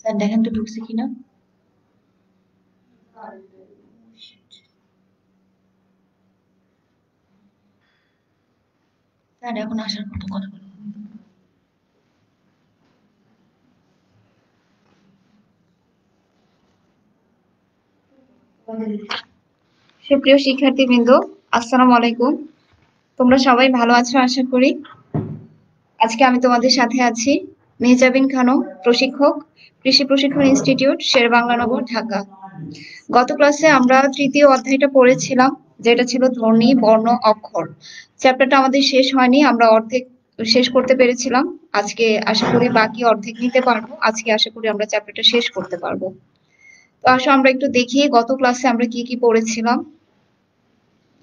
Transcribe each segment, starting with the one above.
Sir দেখেন তো ঢুকছে কিনা। স্যার এখন আসার মতো কথা বলো। সুপ্রিয় শিক্ষার্থীবৃন্দ, আসসালামু আলাইকুম। তোমরা সবাই ভালো আছো আশা করি। আজকে আমি তোমাদের সাথে আছি মেহজাবিন খানম, প্রশিক্ষক, কৃষি প্রশিক্ষণ ইনস্টিটিউট, শেরেবাংলানগর, ঢাকা। গত ক্লাসে আমরা তৃতীয় অধ্যায়টা পড়েছিলাম, যেটা ছিল ধ্বনি, বর্ণ, অক্ষর। চ্যাপ্টারটা আমাদের শেষ হয়নি, আমরা অর্ধেক শেষ করতে পেরেছিলাম। আজকে আশা করি বাকি অর্ধেক নিতে পারবো। আজকে আশা করি আমরা চ্যাপ্টারটা শেষ করতে পারবো। তো আসো আমরা একটু দেখি গত ক্লাসে আমরা কি কি পড়েছিলাম।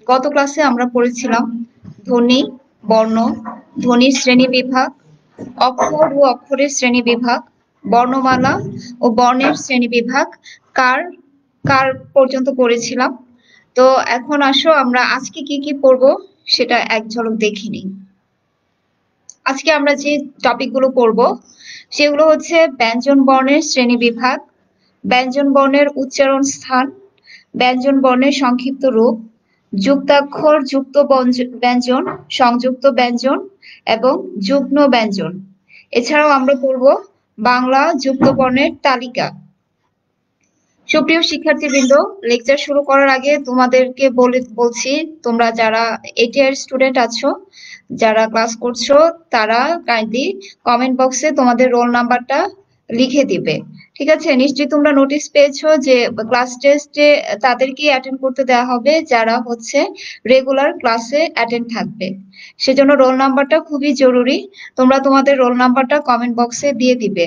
গত ক্লাসে আমরা পড়েছিলাম ধ্বনি, বর্ণ, ধ্বনির শ্রেণীবিভাগ, অক্ষর ও অক্ষরের শ্রেণীবিভাগ, বর্ণমালা ও বর্ণের শ্রেণীবিভাগ, কার কার পর্যন্ত পড়েছিলাম। তো এখন আসো আমরা আজকে কি কি পড়বো সেটা এক ঝলক দেখে নিই। আজকে আমরা যে টপিকগুলো পড়বো সেগুলো হচ্ছে ব্যঞ্জন বর্ণের শ্রেণীবিভাগ, ব্যঞ্জন বর্ণের উচ্চারণ স্থান, ব্যঞ্জন বর্ণের সংক্ষিপ্ত রূপ, যুক্তাক্ষর, যুক্ত ব্যঞ্জন, সংযুক্ত ব্যঞ্জন এবং যুগ্ম ব্যঞ্জন। এছাড়াও আমরা পড়ব বাংলা যুক্ত বর্ণের তালিকা। সুপ্রিয় শিক্ষার্থীবৃন্দ, লেকচার শুরু করার আগে তোমাদেরকে বলছি, তোমরা যারা 8 ইয়ার স্টুডেন্ট আছো, যারা ক্লাস করছো, তারা কাইন্ডলি কমেন্ট বক্সে তোমাদের রোল নাম্বারটা লিখে দিবে। ঠিক আছে? নিশ্চয়ই তোমরা নোটিস পেয়েছো যে ক্লাস টেস্টে তাদেরকেই অ্যাটেন্ড করতে দেওয়া হবে যারা হচ্ছে রেগুলার ক্লাসে অ্যাটেন্ড থাকবে। সেজন্য রোল নাম্বারটা খুবই জরুরি। তোমরা তোমাদের রোল নাম্বারটা কমেন্ট বক্সে দিয়ে দিবে।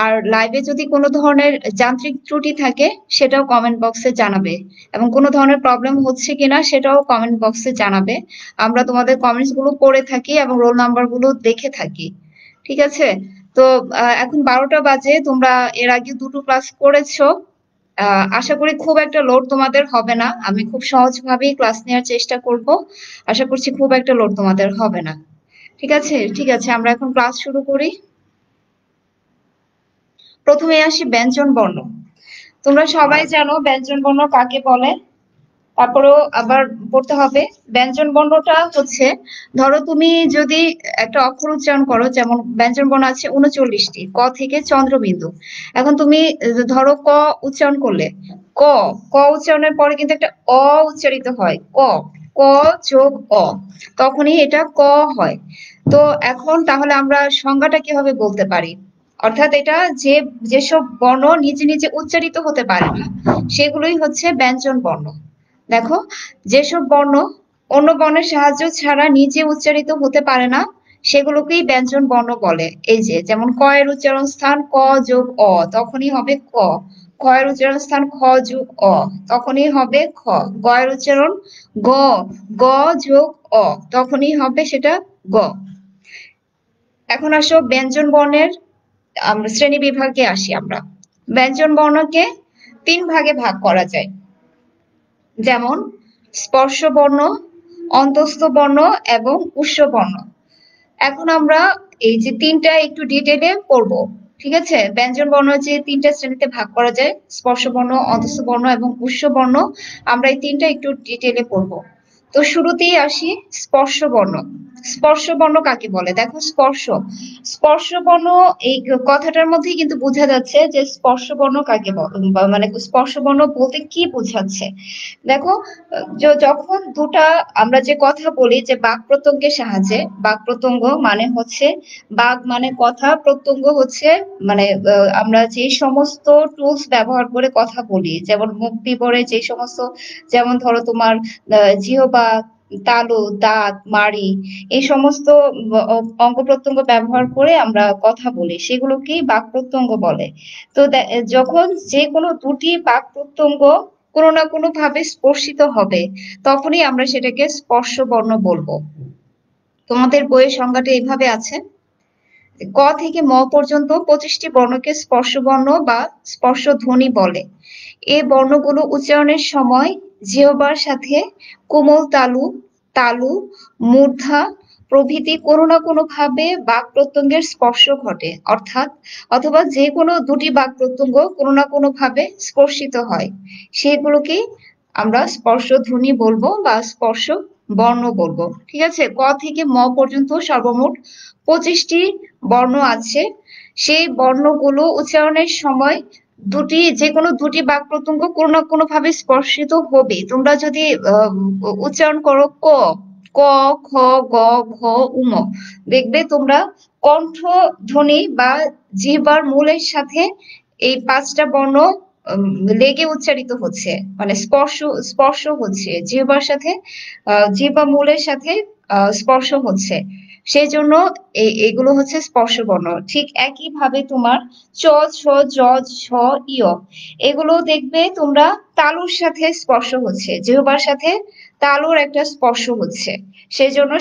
আর লাইভে যদি কোনো ধরনের যান্ত্রিক ত্রুটি থাকে সেটাও কমেন্ট বক্সে জানাবে, এবং কোনো ধরনের প্রবলেম হচ্ছে কিনা সেটাও কমেন্ট বক্সে জানাবে। আমরা তোমাদের কমেন্টস গুলো পড়ে থাকি এবং রোল নাম্বার গুলো দেখে থাকি। ঠিক আছে? তো এখন 12টা বাজে, তোমরা এর আগে দুটো ক্লাস করেছো। আশা করি খুব একটা লোড তোমাদের হবে না। আমি খুব সহজভাবেই ক্লাস নেওয়ার চেষ্টা করব। আশা করছি খুব একটা লোড তোমাদের হবে না। ঠিক আছে? ঠিক আছে, আমরা এখন ক্লাস শুরু করি। প্রথমে আসি ব্যঞ্জন বর্ণ। তোমরা সবাই জানো ব্যঞ্জন বর্ণ কাকে বলে। তারপরেও আবার পড়তে হবে। ব্যঞ্জন বর্ণটা হচ্ছে, ধরো তুমি যদি একটা অক্ষর উচ্চারণ করো, যেমন ব্যঞ্জন বর্ণ আছে 39টি, ক থেকে চন্দ্রবিন্দু। এখন তুমি ধরো ক উচ্চারণ করলে, ক ক উচ্চারণের পরে কিন্তু একটা অ উচ্চারিত হয়, ক ক যোগ অ, তখনই এটা ক হয়। তো এখন তাহলে আমরা সংজ্ঞাটা কিভাবে বলতে পারি? অর্থাৎ এটা যেসব বর্ণ নিজে নিজে উচ্চারিত হতে পারে না সেগুলোই হচ্ছে ব্যঞ্জন বর্ণ। দেখো, যেসব বর্ণ অন্য বর্ণের সাহায্য ছাড়া নিজে উচ্চারিত হতে পারে না সেগুলোকেই ব্যঞ্জন বর্ণ বলে। এই যে যেমন ক এর উচ্চারণ স্থান ক যোগ অ, তখনই হবে ক। খ এর উচ্চারণ স্থান খ যোগ অ, তখনই হবে খ। গ এর উচ্চারণ গ, গ যোগ অ, তখনই হবে সেটা গ। এখন আসো ব্যঞ্জন বর্ণের শ্রেণী বিভাগে আসি আমরা। ব্যঞ্জন বর্ণকে 3 ভাগে ভাগ করা যায়, যেমন স্পর্শ বর্ণ, অন্তস্থ বর্ণ এবং উষ্ণ বর্ণ। এখন আমরা এই যে তিনটা একটু ডিটেলে পড়বো। ঠিক আছে? ব্যঞ্জন বর্ণ যে 3টা শ্রেণীতে ভাগ করা যায়, স্পর্শ বর্ণ, অন্তস্থ বর্ণ এবং উষ্ণ বর্ণ, আমরা এই তিনটা একটু ডিটেলে পড়বো। তো শুরুতেই আসি স্পর্শ বর্ণ। স্পর্শ বর্ণ কাকে বলে? দেখো, স্পর্শ স্পর্শ বর্ণ এই কথাটার মধ্যেই কিন্তু বোঝা যাচ্ছে যে স্পর্শ বর্ণ কাকে বলে, মানে স্পর্শ বর্ণ বলতে কি বোঝাচ্ছে। দেখো, যখন দুটা আমরা যে কথা বলি যে বাক প্রত্যঙ্গের সাহায্যে, বাক প্রত্যঙ্গ মানে হচ্ছে বাক মানে কথা, প্রত্যঙ্গ হচ্ছে মানে আমরা যে সমস্ত টুলস ব্যবহার করে কথা বলি, যেমন মুখ বিবরে যে সমস্ত, যেমন ধরো তোমার জিহ্বা, তালু, দাঁত, মাড়ি, এই সমস্ত অঙ্গ প্রত্যঙ্গ ব্যবহার করে আমরা কথা বলি, সেগুলোকেই বাক প্রত্যঙ্গ বলে। তো যখন যে কোনো দুটি বাক প্রত্যঙ্গ কোনো না কোনো ভাবে স্পর্শিত হবে তখনই আমরা সেটাকে স্পর্শ বর্ণ বলবো। তোমাদের বইয়ের সংজ্ঞাটা এইভাবে আছে, ক থেকে ম পর্যন্ত 25টি বর্ণকে স্পর্শ বর্ণ বা স্পর্শ ধ্বনি বলে। এই বর্ণগুলো উচ্চারণের সময় জিহ্বার সাথে কোমল তালু, তালু, মূর্ধা, প্রভৃতি কোনো না কোনো ভাবে বাক প্রত্যঙ্গের স্পর্শ ঘটে, অর্থাৎ অথবা যে কোনো দুটি বাক প্রত্যঙ্গ কোনো না কোনো ভাবে স্পর্শিত হয়, সেগুলোকে আমরা স্পর্শ ধ্বনি বলবো বা স্পর্শ বর্ণ বলবো। ঠিক আছে, ক থেকে ম পর্যন্ত সর্বমোট 25টি বর্ণ আছে। সেই বর্ণগুলো উচ্চারণের সময় যে কোনো দুটি বাক প্রত্যঙ্গ কোনো না কোনো ভাবে স্পর্শিত হবে। তোমরা যদি উচ্চারণ করো ক, ক, খ, গ, ঘ, উম, দেখবে তোমরা কণ্ঠ ধ্বনি বা জিহ্বার মূলের সাথে এই 5টা বর্ণ লেগে উচ্চারিত হচ্ছে, মানে স্পর্শ হচ্ছে জিহ্বার সাথে, জিহ্বা মূলের সাথে স্পর্শ হচ্ছে। সেই জন্য এগুলো হচ্ছে স্পর্শ বর্ণ। ঠিক একই ভাবে তোমার চ, ছ, জ, ঝ, ইয়, এগুলো দেখবে তোমরা তালুর সাথে স্পর্শ হচ্ছে, জিহ্বার সাথে তালুর একটা স্পর্শ হচ্ছে, সেই জন্য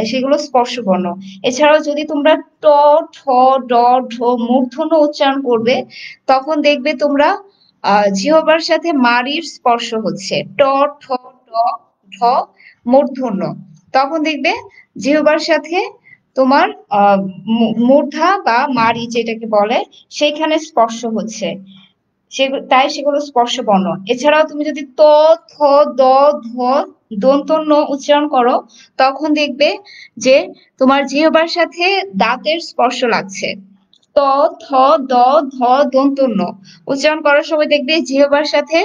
সেগুলো স্পর্শ বর্ণ। এছাড়াও যদি তোমরা ট, ঠ, ড, ঢ মূর্ধন্য উচ্চারণ করবে, তখন দেখবে তোমরা জিহ্বার সাথে মাড়ির স্পর্শ হচ্ছে, ট, ঠ, ড, ঢ মূর্ধন্য। তখন দেখবে জিহ্বার সাথে তোমার মূর্ধা বা মাড়ি যেটাকে বলে সেইখানে স্পর্শ হচ্ছে, তাই সেগুলো স্পর্শ বর্ণ। এছাড়াও তুমি যদি ত, থ, দ, ধ দন্তন্য উচ্চারণ করো, তখন দেখবে যে তোমার জিহ্বার সাথে দাঁতের স্পর্শ লাগছে। ত, থ, দ, ধ দন্তন্য উচ্চারণ করার সময় দেখবে জিহ্বার সাথে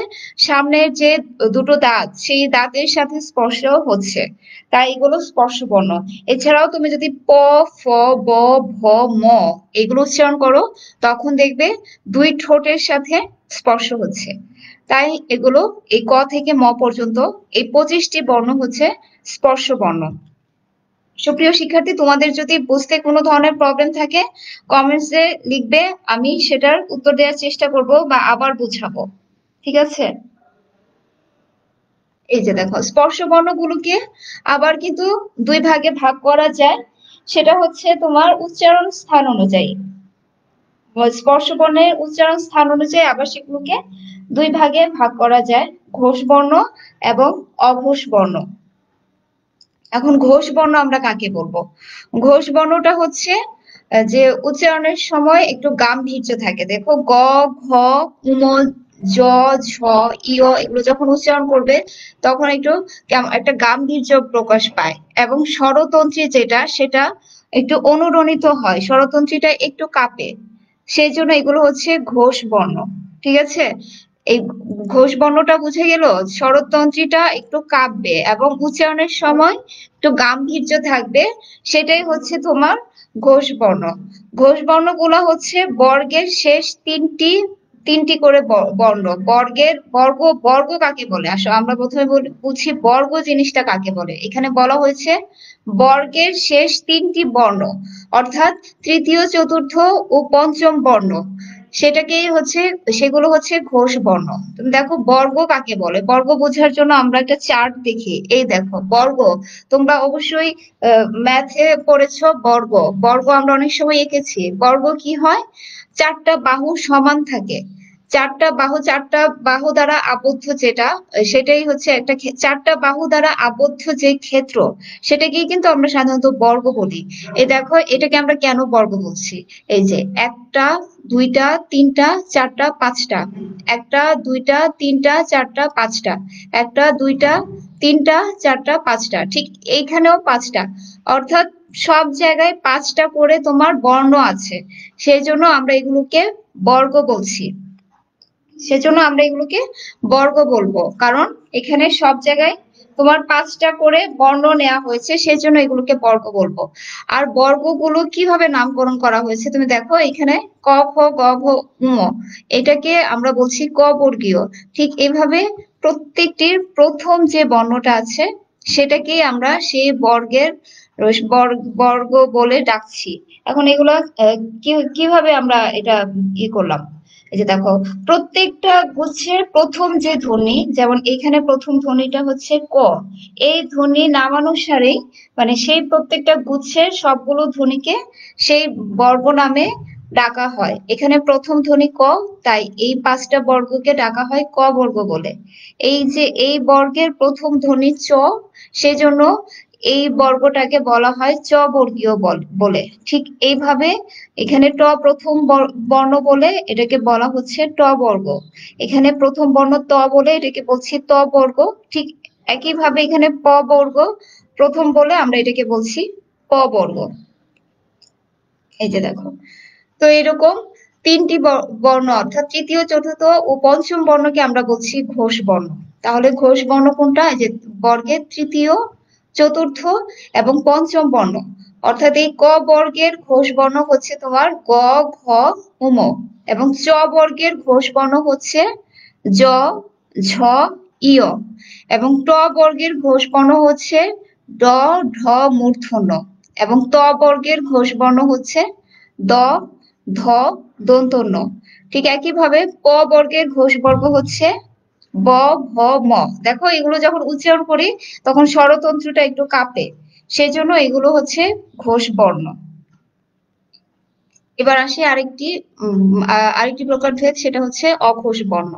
সামনের যে দুটো দাঁত, সেই দাঁতের সাথে স্পর্শ হচ্ছে, তাই এগুলো স্পর্শ বর্ণ। এছাড়াও তুমি যদি প, ফ, ব, ভ, ম এগুলো উচ্চারণ করো, তখন দেখবে দুই ঠোঁটের সাথে স্পর্শ হচ্ছে। তাই এগুলো এই ক থেকে ম পর্যন্ত এই 25টি বর্ণ হচ্ছে স্পর্শ বর্ণ। সুপ্রিয় শিক্ষার্থী, তোমাদের যদি বুঝতে কোনো ধরনের প্রবলেম থাকে কমেন্টসে লিখবে, আমি সেটার উত্তর দেওয়ার চেষ্টা করব বা আবার বুঝাবো। ঠিক আছে, এই যে দেখো স্পর্শ বর্ণগুলোকে আবার কিন্তু দুই ভাগে ভাগ করা যায়, সেটা হচ্ছে তোমার উচ্চারণ স্থান অনুযায়ী। স্পর্শ বর্ণের উচ্চারণ স্থান অনুযায়ী আবার সেগুলোকে দুই ভাগে ভাগ করা যায়, ঘোষ বর্ণ এবং অঘোষ বর্ণ। এখন ঘোষ বর্ণ আমরা কাকে বলবো? ঘোষ বর্ণটা হচ্ছে যে উচ্চারণের সময় একটু গাম্ভীর্য থাকে। দেখো গ, ঘ, উম, জ, ঝ, ইয় এগুলো যখন উচ্চারণ করবে তখন একটা গাম্ভীর্য প্রকাশ পায়, এবং স্বরতন্ত্রী সেটা একটু অনুরণিত হয়, স্বরতন্ত্রীটা একটু কাঁপে, সেই জন্য এগুলো হচ্ছে ঘোষ বর্ণ। ঠিক আছে, এই ঘোষ বর্ণটা বুঝে গেল, স্বরতন্ত্রীটা একটু কাঁপবে এবং উচ্চারণের সময় একটু গাম্ভীর্য থাকবে, সেটাই হচ্ছে তোমার ঘোষ বর্ণ। ঘোষ বর্ণগুলো হচ্ছে বর্গের শেষ তিনটি করে বর্ণ। বর্গ কাকে বলে? আসো আমরা প্রথমে বুঝি বর্গ জিনিসটা কাকে বলে। এখানে বলা হয়েছে বর্গের শেষ 3টি বর্ণ, অর্থাৎ তৃতীয়, চতুর্থ ও পঞ্চম বর্ণ, সেগুলো হচ্ছে ঘোষ বর্ণ। তুমি দেখো বর্গ কাকে বলে, বর্গ বোঝার জন্য আমরা একটা চার্ট দেখি। এই দেখো বর্গ, তোমরা অবশ্যই ম্যাথে পড়েছো বর্গ। বর্গ আমরা অনেক সময় এঁকেছি। বর্গ কি হয়? 4টা বাহু সমান থাকে, 4টা বাহু দ্বারা আবদ্ধ সেটাই হচ্ছে 4টা বাহু দ্বারা আবদ্ধ যে ক্ষেত্র, সেটাকেই কিন্তু আমরা সাধারণত বর্গ বলি। এই দেখো এটাকে আমরা কেন বর্গ বলছি, এই যে 1টা 2টা 3টা 4টা 5টা, 1টা 2টা 3টা 4টা 5টা, 1টা 2টা 3টা 4টা 5টা, ঠিক এইখানেও 5টা, অর্থাৎ সব জায়গায় 5টা করে তোমার বর্ণ আছে, সেই জন্য আমরা এগুলোকে বর্গ বলছি। সেজন্য আমরা এগুলোকে বর্গ বলবো, কারণ এখানে সব জায়গায় তোমার 5টা করে বর্ণ নেওয়া হয়েছে, সেজন্য এগুলোকে বর্গ বলবো। আর বর্গগুলো কিভাবে নামকরণ করা হয়েছে তুমি দেখো, এখানে ক, খ, গ, ঘ, ঙ এটাকে আমরা বলছি ক বর্গীয়। ঠিক এভাবে প্রত্যেকটির প্রথম যে বর্ণটা আছে সেটাকেই আমরা সেই বর্গ বলে ডাকছি। এখন এগুলা কিভাবে আমরা এটা করলাম, এই যে দেখো প্রত্যেকটা গুচ্ছের প্রথম যে ধ্বনি, যেমন এখানে প্রথম ধ্বনিটা হচ্ছে ক, এই ধ্বনি নামানুসারেই মানে সেই প্রত্যেকটা গুচ্ছের সবগুলো ধ্বনিকে সেই বর্গ নামে ডাকা হয়। এখানে প্রথম ধ্বনি ক, তাই এই 5টা বর্গকে ডাকা হয় ক বর্গ বলে। এই যে এই বর্গের প্রথম ধ্বনি চ, সেজন্য এই বর্গটাকে বলা হয় চ বর্গীয় বলে। ঠিক এইভাবে এখানে ট প্রথম বর্ণ বলে এটাকে বলা হচ্ছে ট বর্গ। এখানে প্রথম বর্ণ ত বলে এটাকে বলছি ত বর্গ। ঠিক একইভাবে এখানে প বর্গ প্রথম বলে আমরা এটাকে বলছি প বর্গ। এই যে দেখো, তো এরকম তিনটি বর্ণ অর্থাৎ তৃতীয়, চতুর্থ ও পঞ্চম বর্ণকে আমরা বলছি ঘোষ বর্ণ। তাহলে ঘোষ বর্ণ কোনটা? এই যে বর্গের তৃতীয়, চতুর্থ এবং পঞ্চম বর্ণ, অর্থাৎ এই ক বর্গের ঘোষ বর্ণ হচ্ছে তোমার গ, ঘ, উম, এবং চ বর্গের ঘোষ বর্ণ হচ্ছে জ, ঝ, ইয়, এবং ট বর্গের ঘোষ বর্ণ হচ্ছে ড, ঢ, মূর্ধন্য, এবং ত বর্গের ঘোষ বর্ণ হচ্ছে দ, ধ, দন্তন্য। ঠিক একইভাবে প বর্গের ঘোষ বর্গ হচ্ছে ব, ভ, ম। দেখো এগুলো যখন উচ্চারণ করি তখন স্বরতন্ত্রটা একটু কাঁপে, সেজন্য এগুলো হচ্ছে ঘোষ বর্ণ। এবার আসি আরেকটি প্রকারভেদ, সেটা হচ্ছে অঘোষ বর্ণ।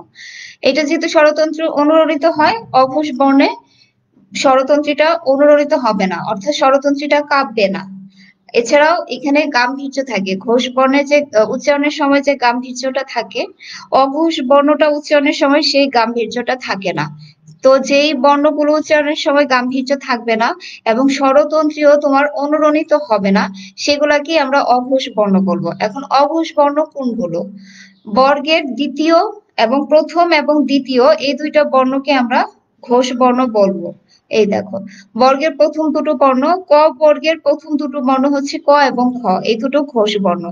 এটা যেহেতু স্বরতন্ত্র অনুরণিত হয়, অঘোষ বর্ণে স্বরতন্ত্রীটা অনুরণিত হবে না, অর্থাৎ স্বরতন্ত্রীটা কাঁপবে না। এছাড়াও এখানে গাম্ভীর্য থাকে। ঘোষ বর্ণে যে উচ্চারণের সময় যে গাম্ভীর্যটা থাকে, অঘোষ বর্ণটা উচ্চারণের সময় সেই গাম্ভীর্যটা থাকে না। তো যেই বর্ণগুলো উচ্চারণের সময় গাম্ভীর্য থাকবে না এবং স্বরতন্ত্রীও তোমার অনুরণিত হবে না, সেগুলাকে আমরা অঘোষ বর্ণ বলবো। এখন অঘোষ বর্ণ কোনগুলো? বর্গের দ্বিতীয় এবং প্রথম এবং দ্বিতীয় এই দুইটা বর্ণকে আমরা ঘোষ বর্ণ বলবো। এই দেখো, বর্গের প্রথম দুটো বর্ণ, ক বর্গের প্রথম দুটো বর্ণ হচ্ছে ক এবং খ, এই দুটো ঘোষ বর্ণ।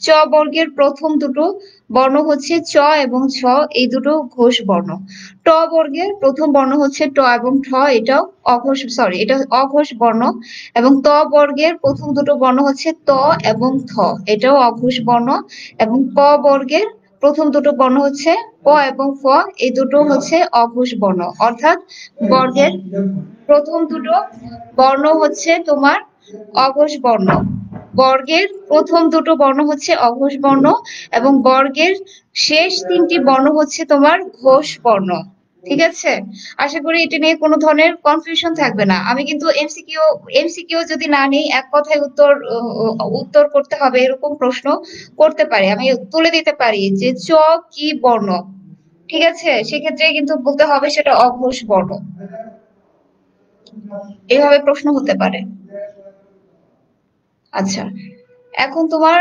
চ বর্গের প্রথম দুটো বর্ণ হচ্ছে চ এবং ছ, এই দুটো ঘোষ বর্ণ। ট বর্গের প্রথম বর্ণ হচ্ছে ট এবং ঠ, এটা অঘোষ বর্ণ। এবং ত বর্গের প্রথম দুটো বর্ণ হচ্ছে ত এবং থ, এটাও অঘোষ বর্ণ। এবং প বর্গের প্রথম দুটো বর্ণ হচ্ছে প এবং ফ, এই দুটো হচ্ছে অঘোষ বর্ণ। অর্থাৎ বর্গের প্রথম দুটো বর্ণ হচ্ছে তোমার অঘোষ বর্ণ, বর্গের প্রথম দুটো বর্ণ হচ্ছে অঘোষ বর্ণ, এবং বর্গের শেষ তিনটি বর্ণ হচ্ছে তোমার ঘোষ বর্ণ। ঠিক আছে, আশা করি এটা নিয়ে কোনো ধরনের কনফিউশন থাকবে না। আমি কিন্তু এমসিকিউ যদি না নেই, এক কথায় উত্তর করতে হবে এরকম প্রশ্ন করতে পারি, আমি তুলে দিতে পারি যে চ কি বর্ণ। ঠিক আছে, সেক্ষেত্রে কিন্তু বলতে হবে সেটা অঘোষ বর্ণ, এভাবে প্রশ্ন হতে পারে। আচ্ছা, এখন তোমার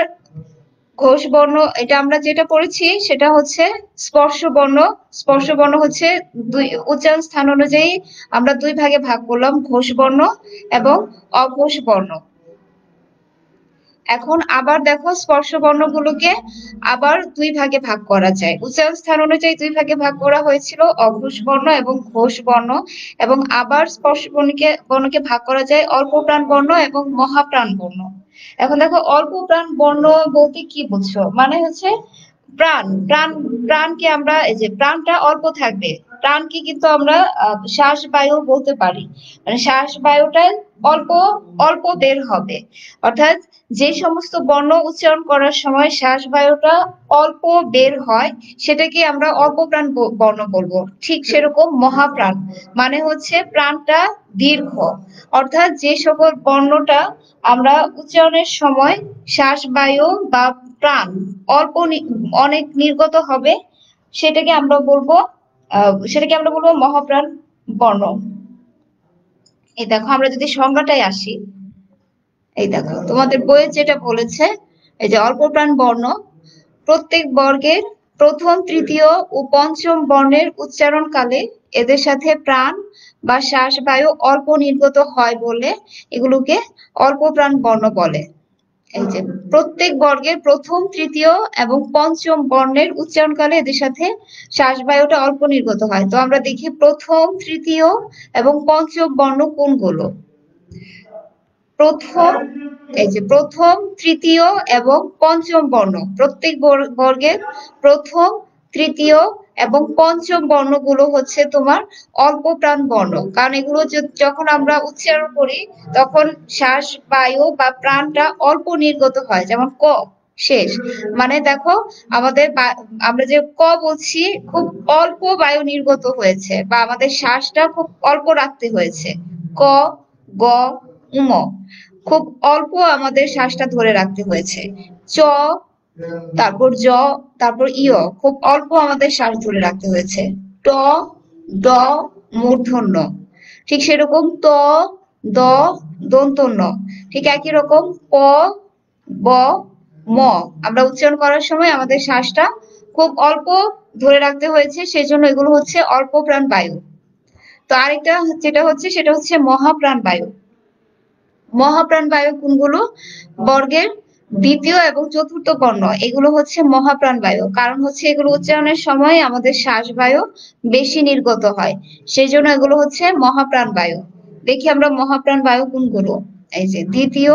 ঘোষ বর্ণ, এটা আমরা যেটা পড়েছি সেটা হচ্ছে স্পর্শ বর্ণ। স্পর্শ বর্ণ হচ্ছে দুই উচ্চারণ স্থান অনুযায়ী আমরা দুই ভাগে ভাগ করলাম, ঘোষ বর্ণ এবং অঘোষ বর্ণ। এখন আবার দেখো, স্পর্শ বর্ণগুলোকে আবার দুই ভাগে ভাগ করা যায়, উচ্চারণ স্থান অনুযায়ী দুই ভাগে ভাগ করা হয়েছিল, অঘোষ বর্ণ এবং ঘোষ বর্ণ। এবং আবার স্পর্শ বর্ণকে ভাগ করা যায় অল্প প্রাণ বর্ণ এবং মহাপ্রাণ বর্ণ। এখন দেখো, অল্প প্রাণ বর্ণ বলতে কি বুঝছো? মানে হচ্ছে প্রাণ প্রাণ প্রাণকে আমরা, এই যে প্রাণটা অল্প থাকবে, প্রাণকে কিন্তু আমরা শ্বাস বায়ু বলতে পারি। মানে শ্বাস বায়ুটা অল্প অল্প বের হবে, অর্থাৎ যে সমস্ত বর্ণ উচ্চারণ করার সময় শ্বাস বায়ুটা অল্প বের হয় সেটাকে আমরা অল্প প্রাণ বর্ণ বলবো। ঠিক সেরকম মহাপ্রাণ মানে হচ্ছে প্রাণটা দীর্ঘ, অর্থাৎ যে সকল বর্ণটা আমরা উচ্চারণের সময় শ্বাস বায়ু বা প্রাণ অনেক নির্গত হবে, সেটাকে আমরা বলবো মহাপ্রাণ বর্ণ। এই দেখো, আমরা যদি সংজ্ঞাটায় আসি, এই দেখো তোমাদের বইয়ে যেটা বলেছে, এই যে অল্প প্রাণ বর্ণ প্রত্যেক বর্গের প্রথম, তৃতীয় ও পঞ্চম বর্ণের উচ্চারণ কালে এদের সাথে প্রাণ বা শ্বাস বায়ু অল্প নির্গত হয় বলে এগুলোকে অল্প প্রাণ বর্ণ বলে। এই যে প্রত্যেক বর্গের প্রথম, তৃতীয় এবং পঞ্চম বর্ণের উচ্চারণকালে এদের সাথে শ্বাস বায়ুটা অল্প নির্গত হয়। তো আমরা দেখি প্রথম, তৃতীয় এবং পঞ্চম বর্ণ কোনগুলো। প্রথম, তৃতীয় এবং পঞ্চম বর্ণ, প্রত্যেক বর্গের প্রথম, তৃতীয় এবং পঞ্চম বর্ণগুলো হচ্ছে তোমার অল্প প্রাণ বর্ণ, কারণ এগুলো যখন আমরা উচ্চারণ করি তখন শ্বাস বায়ু বা প্রাণটা অল্প নির্গত হয়, যেমন ক শেষ, মানে দেখো আমরা যে ক বলছি খুব অল্প বায়ু নির্গত হয়েছে বা আমাদের শ্বাসটা খুব অল্প রাখতে হয়েছে, ক গ, উম। খুব অল্প আমাদের শ্বাসটা ধরে রাখতে হয়েছে। চ, তারপর জ, তারপর ইয়, খুব অল্প আমাদের শ্বাস ধরে রাখতে হয়েছে। ট, ড, মূর্ধন্য। ঠিক সেরকম ত, দ, দন্তন্য ন। ঠিক একই রকম প, ব, ম। আমরা উচ্চারণ করার সময় আমাদের শ্বাসটা খুব অল্প ধরে রাখতে হয়েছে, সেজন্য এগুলো হচ্ছে অল্প প্রাণ বায়ু। তো আরেকটা যেটা হচ্ছে সেটা হচ্ছে মহাপ্রাণ বায়ু। মহাপ্রাণ বায়ু কোনগুলো? বর্গের দ্বিতীয় এবং চতুর্থ বর্ণ, এগুলো হচ্ছে মহাপ্রাণ বায়ু। কারণ হচ্ছে এগুলো উচ্চারণের সময় আমাদের শ্বাস বায়ু বেশি নির্গত হয়, সেই জন্য এগুলো হচ্ছে মহাপ্রাণ বায়ু। দেখি আমরা মহাপ্রাণ বায়ু কোনগুলো। এই যে দ্বিতীয়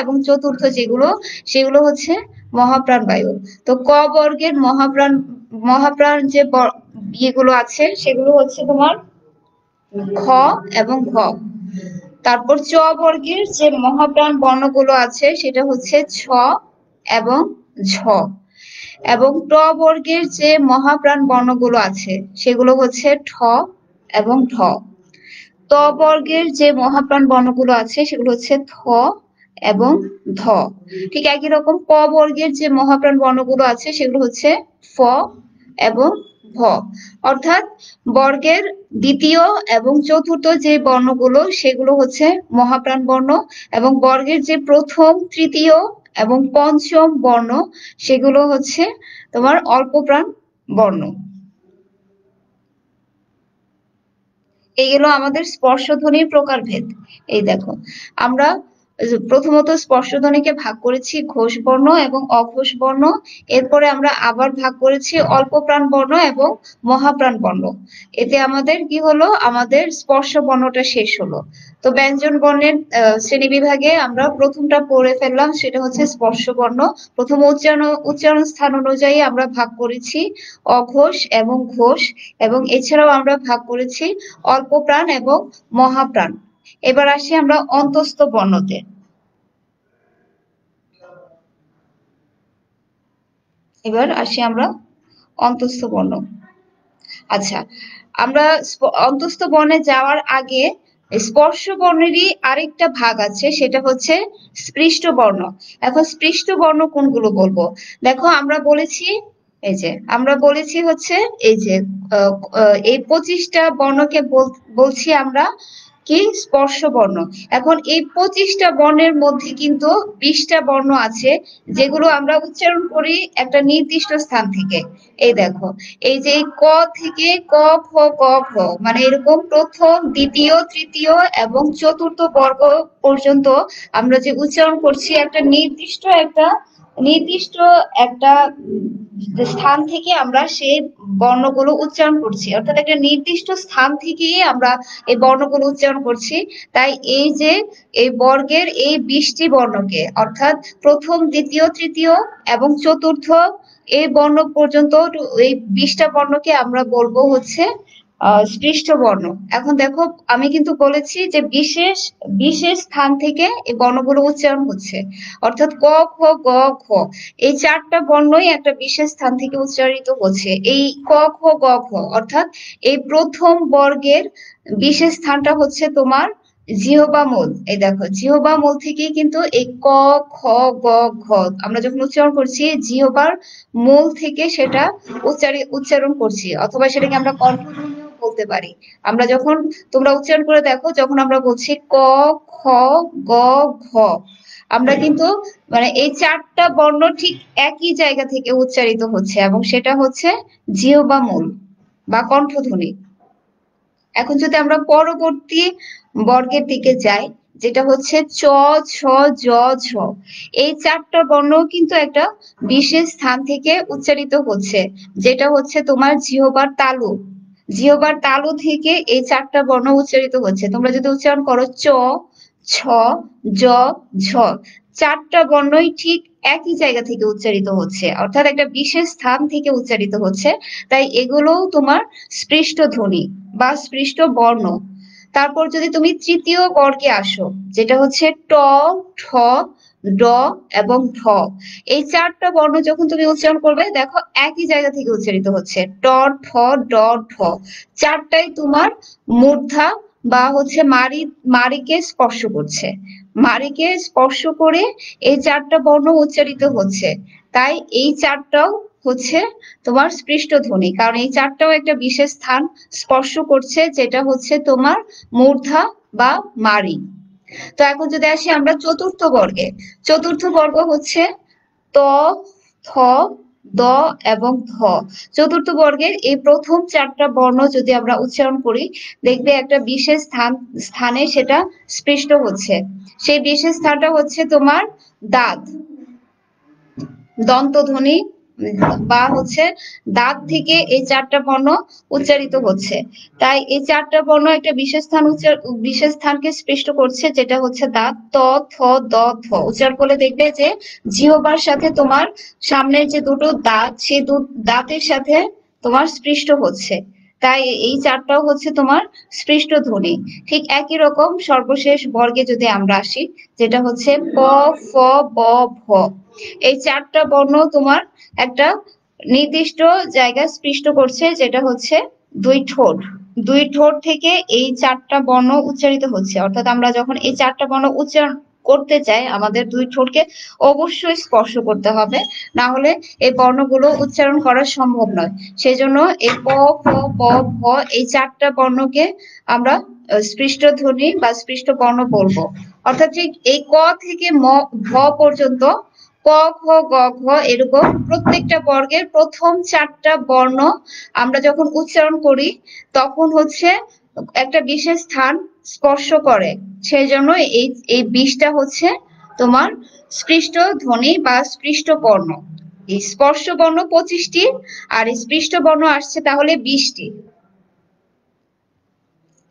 এবং চতুর্থ যেগুলো, সেগুলো হচ্ছে মহাপ্রাণ বায়ু। তো ক বর্গের মহাপ্রাণ যে ইয়েগুলো আছে সেগুলো হচ্ছে তোমার খ এবং ঘ। তারপর চ বর্গের যে মহাপ্রাণ বর্ণগুলো আছে সেটা হচ্ছে ছ এবং ঝ। এবং ট বর্গের যে মহাপ্রাণ বর্ণগুলো আছে সেগুলো হচ্ছে ঠ এবং ঢ। ত বর্গের যে মহাপ্রাণ বর্ণগুলো আছে সেগুলো হচ্ছে থ এবং ধ। ঠিক একই রকম প বর্গের যে মহাপ্রাণ বর্ণগুলো আছে সেগুলো হচ্ছে ফ এবং ভ। অর্থাৎ বর্গের দ্বিতীয় এবং চতুর্থ যে বর্ণগুলো সেগুলো হচ্ছে মহাপ্রাণ বর্ণ, এবং বর্গের যে প্রথম, তৃতীয় এবং পঞ্চম বর্ণ সেগুলো হচ্ছে তোমার অল্প প্রাণ বর্ণ। এইগুলো আমাদের স্পর্শধ্বনির প্রকারভেদ। এই দেখো, আমরা প্রথমত স্পর্শধ্বনিকে ভাগ করেছি ঘোষ বর্ণ এবং অঘোষ বর্ণ, এরপরে আমরা আবার ভাগ করেছি অল্প প্রাণ বর্ণ এবং মহাপ্রাণ বর্ণ। এতে আমাদের কি হলো, আমাদের স্পর্শ বর্ণটা শেষ হলো। তো ব্যঞ্জন বর্ণের শ্রেণী বিভাগে আমরা প্রথমটা পড়ে ফেললাম, সেটা হচ্ছে স্পর্শ বর্ণ। প্রথম উচ্চারণ স্থান অনুযায়ী আমরা ভাগ করেছি অঘোষ এবং ঘোষ, এবং এছাড়াও আমরা ভাগ করেছি অল্প প্রাণ এবং মহাপ্রাণ। এবার আসি আমরা অন্তস্থ বর্ণতে। অন্তস্থ বর্ণ। আচ্ছা, আমরা অন্তস্থ বর্ণে যাওয়ার আগে স্পর্শ বর্ণেরই আরেকটা ভাগ আছে, সেটা হচ্ছে স্পৃষ্ট বর্ণ। এখন স্পৃষ্ট বর্ণ কোনগুলো বলবো? দেখো, আমরা বলেছি হচ্ছে এই যে এই 25টা বর্ণকে বলছি আমরা কি স্পর্শ বর্ণ। এখন এই 25টা বর্ণের মধ্যে কিন্তু 20টা বর্ণ আছে যেগুলো আমরা উচ্চারণ করি একটা নির্দিষ্ট স্থান থেকে। এই দেখো, এই যে ক থেকে ক খ ক খ, মানে এরকম প্রথম, দ্বিতীয়, তৃতীয় এবং চতুর্থ বর্গ পর্যন্ত আমরা যে উচ্চারণ করছি একটা নির্দিষ্ট একটা স্থান থেকে আমরা সেই বর্ণগুলো উচ্চারণ করছি, অর্থাৎ একটা নির্দিষ্ট স্থান থেকেই আমরা এই বর্ণগুলো উচ্চারণ করছি। তাই এই যে এই বর্গের এই 20টি বর্ণকে, অর্থাৎ প্রথম, দ্বিতীয়, তৃতীয় এবং চতুর্থ এই বর্ণ পর্যন্ত এই 20টা বর্ণকে আমরা বলবো হচ্ছে স্পৃষ্ট বর্ণ। এখন দেখো, আমি কিন্তু বলেছি যে বিশেষ বিশেষ স্থান থেকে এই বর্ণগুলো উচ্চারণ হচ্ছে, অর্থাৎ ক খ গ ঘ এই 4টা বর্ণই একটা বিশেষ স্থান থেকে উচ্চারিত হচ্ছে। এই ক খ গ ঘ অর্থাৎ এই প্রথম বর্গের বিশেষ স্থানটা হচ্ছে তোমার জিহ্বা মূল। এই দেখো, জিহ্বা মূল থেকে কিন্তু এই ক খ গ ঘ আমরা যখন উচ্চারণ করছি জিহ্বার মূল থেকে সেটা উচ্চারণ করছি, অথবা সেটাকে আমরা কণ্ঠধ্বনিও বলতে পারি। আমরা যখন, তোমরা উচ্চারণ করে দেখো, যখন আমরা বলছি ক খ গ ঘ, আমরা কিন্তু মানে এই 4টা বর্ণ ঠিক একই জায়গা থেকে উচ্চারিত হচ্ছে, এবং সেটা হচ্ছে জিহ্বা মূল বা কণ্ঠধ্বনি। এখন যদি আমরা পরবর্তী বর্গের দিকে যাই, যেটা হচ্ছে চ ছ জ ঝ, এই 4টা বর্ণ কিন্তু একটা বিশেষ স্থান থেকে উচ্চারিত হচ্ছে, যেটা হচ্ছে তোমার জিহ্বার তালু থেকে এই 4টা বর্ণ উচ্চারিত হচ্ছে। তোমরা যদি উচ্চারণ করো চ ছ জ ঝ, 4টা বর্ণই ঠিক একই জায়গা থেকে উচ্চারিত হচ্ছে, অর্থাৎ একটা বিশেষ স্থান থেকে উচ্চারিত হচ্ছে। তাই এগুলোও তোমার স্পৃষ্ট ধ্বনি বা স্পৃষ্ট বর্ণ। তারপর যদি তুমি তৃতীয় বর্গে আসো, যেটা হচ্ছে ট ঠ ড এবং ঢ, এই 4টা বর্ণ যখন তুমি উচ্চারণ করবে, দেখো একই জায়গা থেকে উচ্চারিত হচ্ছে ট ঠ ড ঢ, 4টাই তোমার মূর্ধা বা হচ্ছে মারিকে স্পর্শ করছে, মারিকে স্পর্শ করে এই চারটা বর্ণ উচ্চারিত হচ্ছে। তাই এই চারটাও হচ্ছে তোমার স্পৃষ্ট ধ্বনি, কারণ এই চারটাও একটা বিশেষ স্থান স্পর্শ করছে, যেটা হচ্ছে তোমার মূর্ধা বা মারি। তো এখন যদি আসি আমরা চতুর্থ বর্গে, চতুর্থ বর্গ হচ্ছে ত, থ, দ এবং ধ। চতুর্থ বর্গের এই প্রথম চারটা বর্ণ যদি আমরা উচ্চারণ করি, দেখবে একটা বিশেষ স্থানে সেটা স্পৃষ্ট হচ্ছে। সেই বিশেষ স্থানটা হচ্ছে তোমার দাঁত, দন্তধ্বনি বা হচ্ছে দাঁত থেকে এই চারটা বর্ণ উচ্চারিত হচ্ছে। তাই এই চারটা বর্ণ একটা বিশেষ স্থানকে স্পৃষ্ট করছে, যেটা হচ্ছে দাঁত। ত, থ, দ, ধ উচ্চারণ করলে দেখবে যে জিহ্বার সাথে তোমার সামনের যে দুটো দাঁত, সেই দাঁতের সাথে তোমার স্পৃষ্ট হচ্ছে। তাই এই চারটাও হচ্ছে তোমার স্পৃষ্ট ধ্বনি। ঠিক একই রকম সর্বশেষ বর্গে যদি আমরা আসি, যেটা হচ্ছে প, ফ, ব, ভ। এই চারটা বর্ণ তোমার একটা নির্দিষ্ট জায়গায় স্পৃষ্ট করছে, যেটা হচ্ছে দুই ঠোঁট। দুই ঠোঁট থেকে এই চারটা বর্ণ উচ্চারিত হচ্ছে। অর্থাৎ আমরা যখন এই চারটা বর্ণ উচ্চারণ করতে চাই, আমাদের দুই ঠোঁটকে অবশ্যই স্পর্শ করতে হবে, না হলে এই বর্ণগুলো উচ্চারণ করা সম্ভব নয়। সেজন্য এই প, ফ, ব, ভ এই চারটা বর্ণকে আমরা স্পৃষ্ট ধ্বনি বা স্পৃষ্ট বর্ণ বলবো। অর্থাৎ ঠিক এই ক থেকে ভ পর্যন্ত, ক, খ, গ, ঘ এরকম প্রত্যেকটা বর্গের প্রথম চারটা বর্ণ আমরা যখন উচ্চারণ করি, তখন হচ্ছে একটা বিশেষ স্থান স্পর্শ করে। সেই জন্য এই 20টা হচ্ছে তোমার স্পৃষ্ট ধ্বনি বা স্পৃষ্ট বর্ণ। এই স্পর্শ বর্ণ 25টি, আর স্পৃষ্ট বর্ণ আসছে তাহলে 20টি।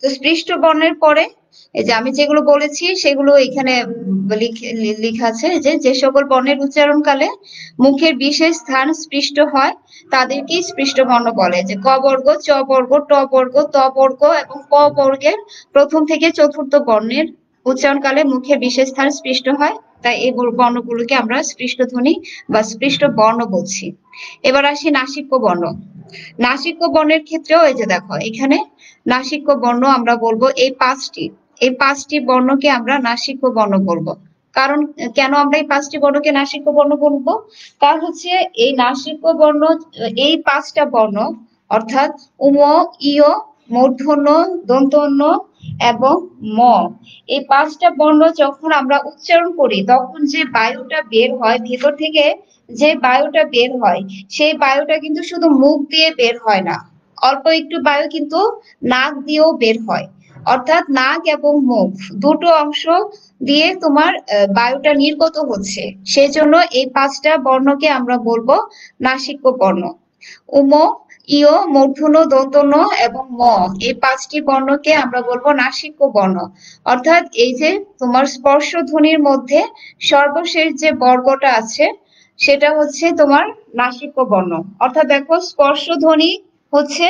তো স্পৃষ্ট বর্ণের পরে এই যে আমি যেগুলো বলেছি সেগুলো এখানে লেখা আছে, যে সকল বর্ণের উচ্চারণকালে মুখের বিশেষ স্থান স্পৃষ্ট হয় তাদেরকেই স্পৃষ্ট বর্ণ বলে। যে ক বর্গ, চ বর্গ, ট বর্গ, ত বর্গ এবং প বর্গের প্রথম থেকে চতুর্থ বর্ণের উচ্চারণকালে মুখের বিশেষ স্থান স্পৃষ্ট হয়, তাই এই বর্ণগুলোকে আমরা স্পৃষ্ট ধ্বনি বা স্পৃষ্ট বর্ণ বলছি। এবার আসি নাসিক্য বর্ণ। নাসিক্য বর্ণের ক্ষেত্রেও এই যে দেখো এখানে নাসিক্য বর্ণ আমরা বলবো এই পাঁচটি বর্ণকে আমরা নাসিক্য বর্ণ বলবো। কারণ কেন আমরা এই পাঁচটি বর্ণকে নাসিক্য বর্ণ বলবো? কারণ হচ্ছে এই নাসিক্য বর্ণ, এই পাঁচটা বর্ণ অর্থাৎ উম, ইয়, মূর্ধন্য, দন্তন্য এবং ম, এই পাঁচটা বর্ণ যখন আমরা উচ্চারণ করি, তখন যে বায়ুটা বের হয় ভেতর থেকে, যে বায়ুটা বের হয়, সেই বায়ুটা কিন্তু শুধু মুখ দিয়ে বের হয় না, অল্প একটু বায়ু কিন্তু নাক দিয়েও বের হয়। অর্থাৎ নাক এবং মুখ দুটো অংশ দিয়ে তোমার বায়ুটা নির্গত হচ্ছে। সেজন্য এই পাঁচটা বর্ণকে আমরা বলবো নাসিক্য বর্ণ। উম, ইয়, মূর্ধন্য, দন্তন্য এবং ম এই পাঁচটি বর্ণকে আমরা বলবো নাসিক্য বর্ণ। অর্থাৎ এই যে তোমার স্পর্শ ধ্বনির মধ্যে সর্বশেষ যে বর্গটা আছে, সেটা হচ্ছে তোমার নাসিক্য বর্ণ। অর্থাৎ দেখো স্পর্শ ধ্বনি হচ্ছে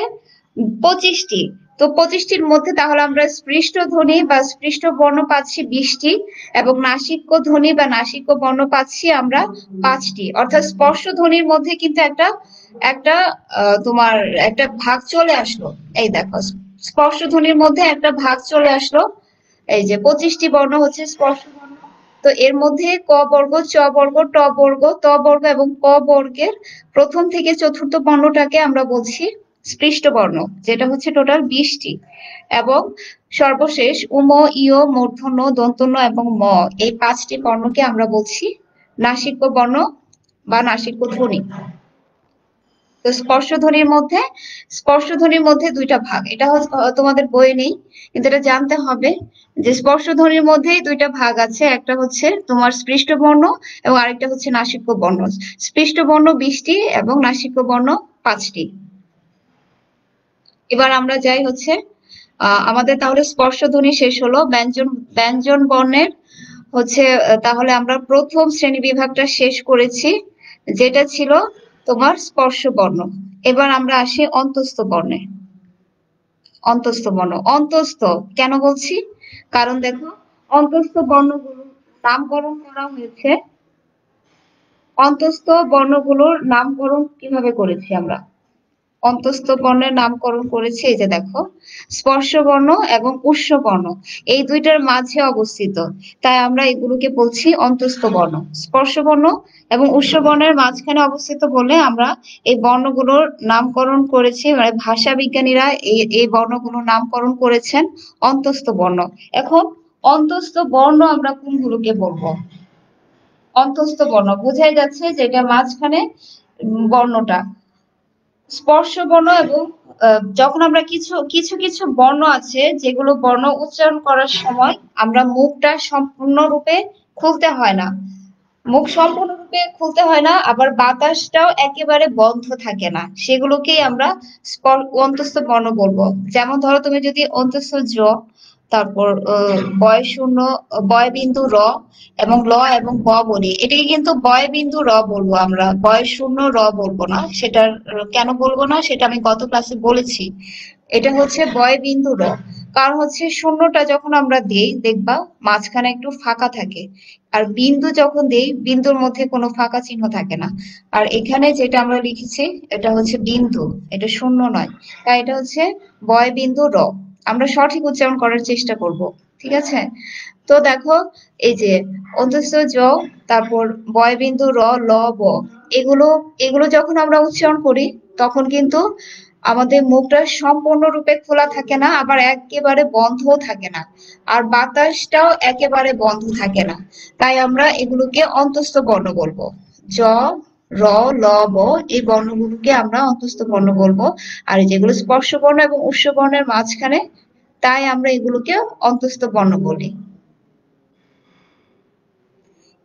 25টি। তো 25টির মধ্যে তাহলে আমরা স্পৃষ্ট ধ্বনি বা স্পৃষ্ট বর্ণ পাচ্ছি 20টি, এবং নাসিক্য ধ্বনি বা নাসিক্য বর্ণ পাচ্ছি আমরা 5টি। অর্থাৎ স্পর্শ ধ্বনির মধ্যে কিন্তু একটা একটা তোমার একটা ভাগ চলে আসলো। এই দেখো স্পর্শ ধ্বনির মধ্যে একটা ভাগ চলে আসলো। এই যে 25টি বর্ণ হচ্ছে স্পর্শ বর্ণ। তো এর মধ্যে ক বর্গ, চ বর্গ, ট বর্গ, ত বর্গ এবং প বর্গের প্রথম থেকে চতুর্থ বর্ণটাকে আমরা বলছি স্পৃষ্ট বর্ণ, যেটা হচ্ছে টোটাল 20টি। এবং সর্বশেষ উম, ইয়, মূর্ধন্য, দন্তন্য এবং ম এই পাঁচটি বর্ণকে আমরা বলছি নাসিক্য বর্ণ বা নাসিক্য ধ্বনি। তো স্পর্শ ধ্বনির মধ্যে দুইটা ভাগ, এটা তোমাদের বইয়ে নেই, কিন্তু এটা জানতে হবে যে স্পর্শ ধ্বনির মধ্যেই দুইটা ভাগ আছে। একটা হচ্ছে তোমার স্পৃষ্ট বর্ণ এবং আরেকটা হচ্ছে নাসিক্য বর্ণ। স্পৃষ্ট বর্ণ 20টি এবং নাসিক্য বর্ণ 5টি। এবার আমরা যাই হচ্ছে আমাদের তাহলে স্পর্শ ধ্বনি শেষ হলো। ব্যঞ্জন বর্ণের হচ্ছে তাহলে আমরা প্রথম শ্রেণী বিভাগটা শেষ করেছি, যেটা ছিল তোমার স্পর্শ বর্ণ। এবার আমরা আসি অন্তস্থ বর্ণে। অন্তস্থ বর্ণ, অন্তস্থ কেন বলছি? কারণ দেখো অন্তস্থ বর্ণগুলো নামকরণ করা হয়েছে। অন্তস্থ বর্ণগুলোর নামকরণ কিভাবে করেছি আমরা? অন্তস্থ বর্ণের নামকরণ করেছি, এই যে দেখো, স্পর্শ বর্ণ এবং উষ্ণ বর্ণ এই দুইটার মাঝে অবস্থিত, তাই আমরা এগুলোকে বলছি অন্তস্থ বর্ণ। স্পর্শ বর্ণ এবং উষ্ণ বর্ণের মাঝখানে অবস্থিত বলে আমরা এই বর্ণগুলোর নামকরণ করেছি, মানে ভাষা বিজ্ঞানীরা এই বর্ণগুলোর নামকরণ করেছেন অন্তস্থ বর্ণ। এখন অন্তস্থ বর্ণ আমরা কোনগুলোকে বলবো? অন্তস্থ বর্ণ বোঝাই যাচ্ছে যেটা মাঝখানে বর্ণটা। স্পর্শ বর্ণ এবং যখন আমরা কিছু কিছু কিছু বর্ণ আছে যেগুলো বর্ণ উচ্চারণ করার সময় আমরা মুখটা সম্পূর্ণরূপে খুলতে হয় না, মুখ সম্পূর্ণরূপে খুলতে হয় না, আবার বাতাসটাও একেবারে বন্ধ থাকে না, সেগুলোকেই আমরা অন্তস্থ বর্ণ বলবো। যেমন ধরো তুমি যদি অন্তস্থ জ, তারপর বয় শূন্য, বয় বিন্দু র এবং ল এবং ব বলি, এটাকে কিন্তু বয় বিন্দু র বলবো আমরা, বয় শূন্য র বলবো না। সেটার কেন বলবো না সেটা আমি গত ক্লাসে বলেছি। এটা হচ্ছে বয় বিন্দু র, কারণ হচ্ছে শূন্যটা যখন আমরা দিই দেখবা মাঝখানে একটু ফাঁকা থাকে, আর বিন্দু যখন দেই বিন্দুর মধ্যে কোনো ফাঁকা চিহ্ন থাকে না। আর এখানে যেটা আমরা লিখেছি এটা হচ্ছে বিন্দু, এটা শূন্য নয়, তাই এটা হচ্ছে বয় বিন্দু র। আমরা সঠিক উচ্চারণ করার চেষ্টা করব, ঠিক আছে? তো দেখো, এই যে অন্তস্থ জ, তারপর বয় বিন্দু র, ল, ব, এগুলো এগুলো যখন আমরা উচ্চারণ করি তখন কিন্তু আমাদের মুখটা সম্পূর্ণরূপে খোলা থাকে না, আবার একেবারে বন্ধও থাকে না, আর বাতাসটাও একেবারে বন্ধ থাকে না, তাই আমরা এগুলোকে অন্তস্থ বর্ণ বলবো। জ, র, ল, ব এই বর্ণগুলোকে আমরা অন্তস্থ বর্ণ বলবো। আর যেগুলো স্পর্শ বর্ণ এবং উষ্ণ বর্ণের মাঝখানে, তাই আমরা এগুলোকে অন্তস্থ বর্ণ বলি।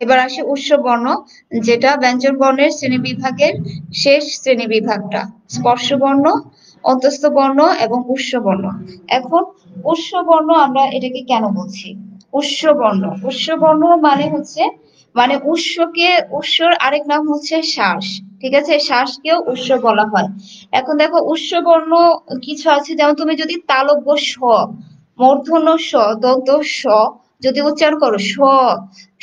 এবার আসে উষ্ণ বর্ণ, যেটা ব্যঞ্জন বর্ণের শ্রেণীবিভাগের শেষ শ্রেণীবিভাগটা। স্পর্শ বর্ণ, অন্তস্থ বর্ণ এবং উষ্ণ বর্ণ। এখন উষ্ণ বর্ণ আমরা এটাকে কেন বলছি উষ্ণ বর্ণ? উষ্ণ বর্ণ মানে হচ্ছে, মানে উষ্ণর আরেক নাম হচ্ছে শ্বাস, ঠিক আছে? শ্বাসকেও উষ্ণ বলা হয়। এখন দেখো উষ্ণ বর্ণ কিছু আছে, যেমন তুমি যদি তালব্য স, মূর্ধন্য স, দন্ত স যদি উচ্চারণ করো স,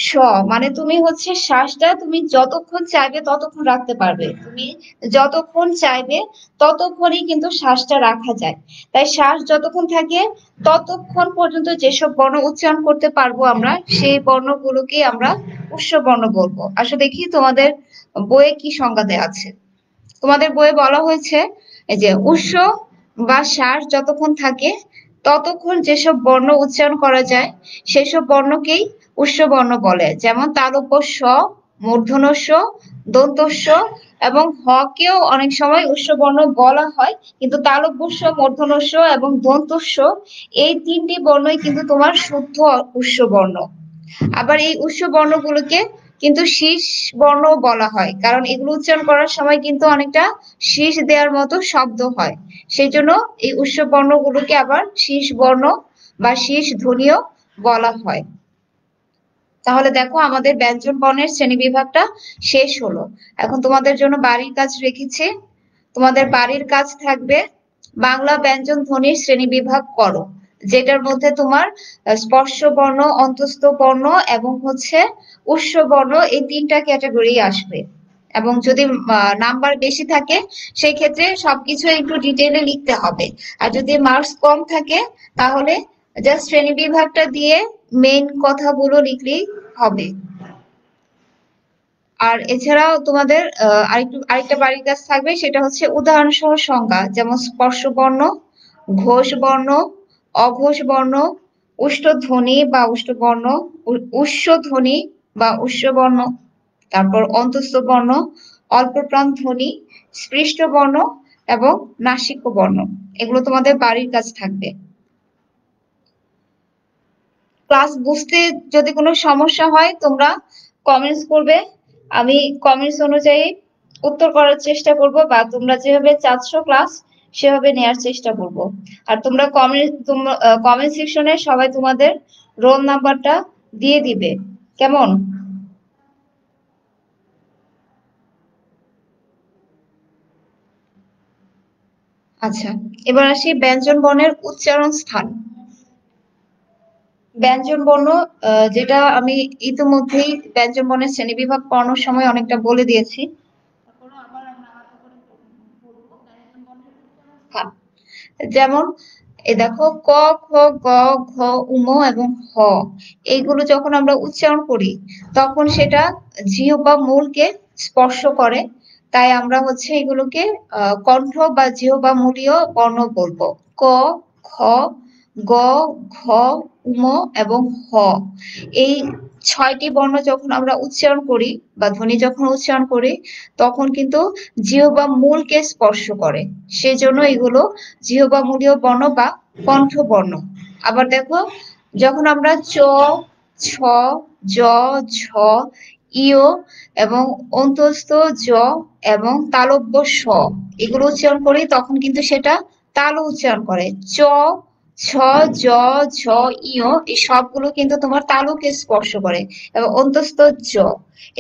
স, মানে তুমি হচ্ছে শ্বাসটা তুমি যতক্ষণ চাইবে ততক্ষণ রাখতে পারবে, তুমি যতক্ষণ চাইবে ততক্ষণই কিন্তু শ্বাসটা রাখা যায়। তাই শ্বাস যতক্ষণ থাকে ততক্ষণ পর্যন্ত যেসব বর্ণ উচ্চারণ করতে পারবো আমরা, সেই বর্ণগুলোকে আমরা উষ্ণ বর্ণ বলবো। আসলে দেখি তোমাদের বইয়ে কি সংজ্ঞা দেওয়া আছে। তোমাদের বইয়ে বলা হয়েছে এই যে উষ্ণ বা শ্বাস যতক্ষণ থাকে ততক্ষণ যেসব বর্ণ উচ্চারণ করা যায় সেসব বর্ণকেই উষ্ণ বর্ণ বলে। যেমন তালব্য স, মূর্ধন্য স, দন্ত স এবং হ কেও অনেক সময় উষ্ণ বর্ণ বলা হয়, কিন্তু তালব্য স, মূর্ধন্য স এবং দন্ত স এই তিনটি বর্ণই কিন্তু তোমার শুদ্ধ উষ্ণ বর্ণ। আবার এই উষ্ণ বর্ণগুলোকে কিন্তু শীষ বর্ণ বলা হয়, কারণ এগুলো উচ্চারণ করার সময় কিন্তু অনেকটা শীষ দেওয়ার মতো শব্দ হয়, সেই জন্য এই উষ্ণ বর্ণগুলোকে আবার শীষ বর্ণ বা শীষ ধ্বনিও বলা হয়। তাহলে দেখো আমাদের ব্যঞ্জন বর্ণের শ্রেণীবিভাগটা শেষ হলো। এখন তোমাদের জন্য বাড়ির কাজ রেখেছি। তোমাদের বাড়ির কাজ থাকবে বাংলা ব্যঞ্জন ধ্বনির শ্রেণীবিভাগ করো, যেটার মধ্যে তোমার স্পর্শ বর্ণ, অন্তস্থ বর্ণ এবং হচ্ছে উষ্ণ বর্ণ এই তিনটা ক্যাটাগরি আসবে। এবং যদি নাম্বার বেশি থাকে সেই ক্ষেত্রে সবকিছু একটু ডিটেইলে লিখতে হবে। আর যদি মার্কস কম থাকে তাহলে জাস্ট শ্রেণী বিভাগটা দিয়ে মেইন কথাগুলো লিখলেই হবে। আর এছাড়াও তোমাদের আরেকটা বাড়ির কাজ থাকবে, সেটা হচ্ছে উদাহরণ সহ সংজ্ঞা, যেমন স্পর্শ বর্ণ, ঘোষ বর্ণ, অঘোষ বর্ণ, উষ্ঠধ্বনি বা উষ্ঠবর্ণ, উষ্ণধ্বনি বা উষ্ণবর্ণ, তারপর অন্তস্থ বর্ণ, অল্পপ্রাণ ধ্বনি, স্পৃষ্ট বর্ণ এবং নাসিক্য বর্ণ। এগুলো তোমাদের বাড়ির কাজ থাকবে। ক্লাস বুঝতে যদি কোনো সমস্যা হয় তোমরা কমেন্টস করবে, আমি কমেন্টস অনুযায়ী উত্তর করার চেষ্টা করব, বা তোমরা যেভাবে চাচ্ছ ক্লাস সেভাবে নেয়ার চেষ্টা করব। আর তোমরা কমেন্ট সেকশনে সবাই তোমাদের রোল নাম্বারটা দিয়ে দিবে, কেমন? আচ্ছা, এবার আসি ব্যঞ্জন বর্ণের উচ্চারণ স্থান। ব্যঞ্জন বর্ণ যেটা আমি ইতিমধ্যেই ব্যঞ্জন বর্ণের শ্রেণীবিভাগ পড়ানোর সময় অনেকটা বলে দিয়েছি। তারপরে আবার আমরা আলাদা করে বলবো ব্যঞ্জন বর্ণের যেমন এই দেখো ক, খ, গ, ঘ, উম এবং হ, এইগুলো যখন আমরা উচ্চারণ করি তখন সেটা জিহ্বা মূলকে স্পর্শ করে, তাই আমরা হচ্ছে এগুলোকে কণ্ঠ বা জিহ্বা মূলীয় বর্ণ বলবো। ক, খ, গ, ঘ, উম এবং হ, এই 6টি বর্ণ যখন আমরা উচ্চারণ করি বা ধ্বনি যখন উচ্চারণ করি তখন কিন্তু জিহ্বা মূলকে স্পর্শ করে, সেজন্য এগুলো জিহ্বা মূলীয় বর্ণ বা কণ্ঠ বর্ণ। আবার দেখো যখন আমরা চ, ছ, জ, ঝ, ইয় এবং অন্তস্থ জ এবং তালব্য স এগুলো উচ্চারণ করি তখন কিন্তু সেটা তালু উচ্চারণ করে। চ, ছ, জ, ঝ, ইয় এই সবগুলো কিন্তু তোমার তালুকে স্পর্শ করে, এবং অন্তস্থ জ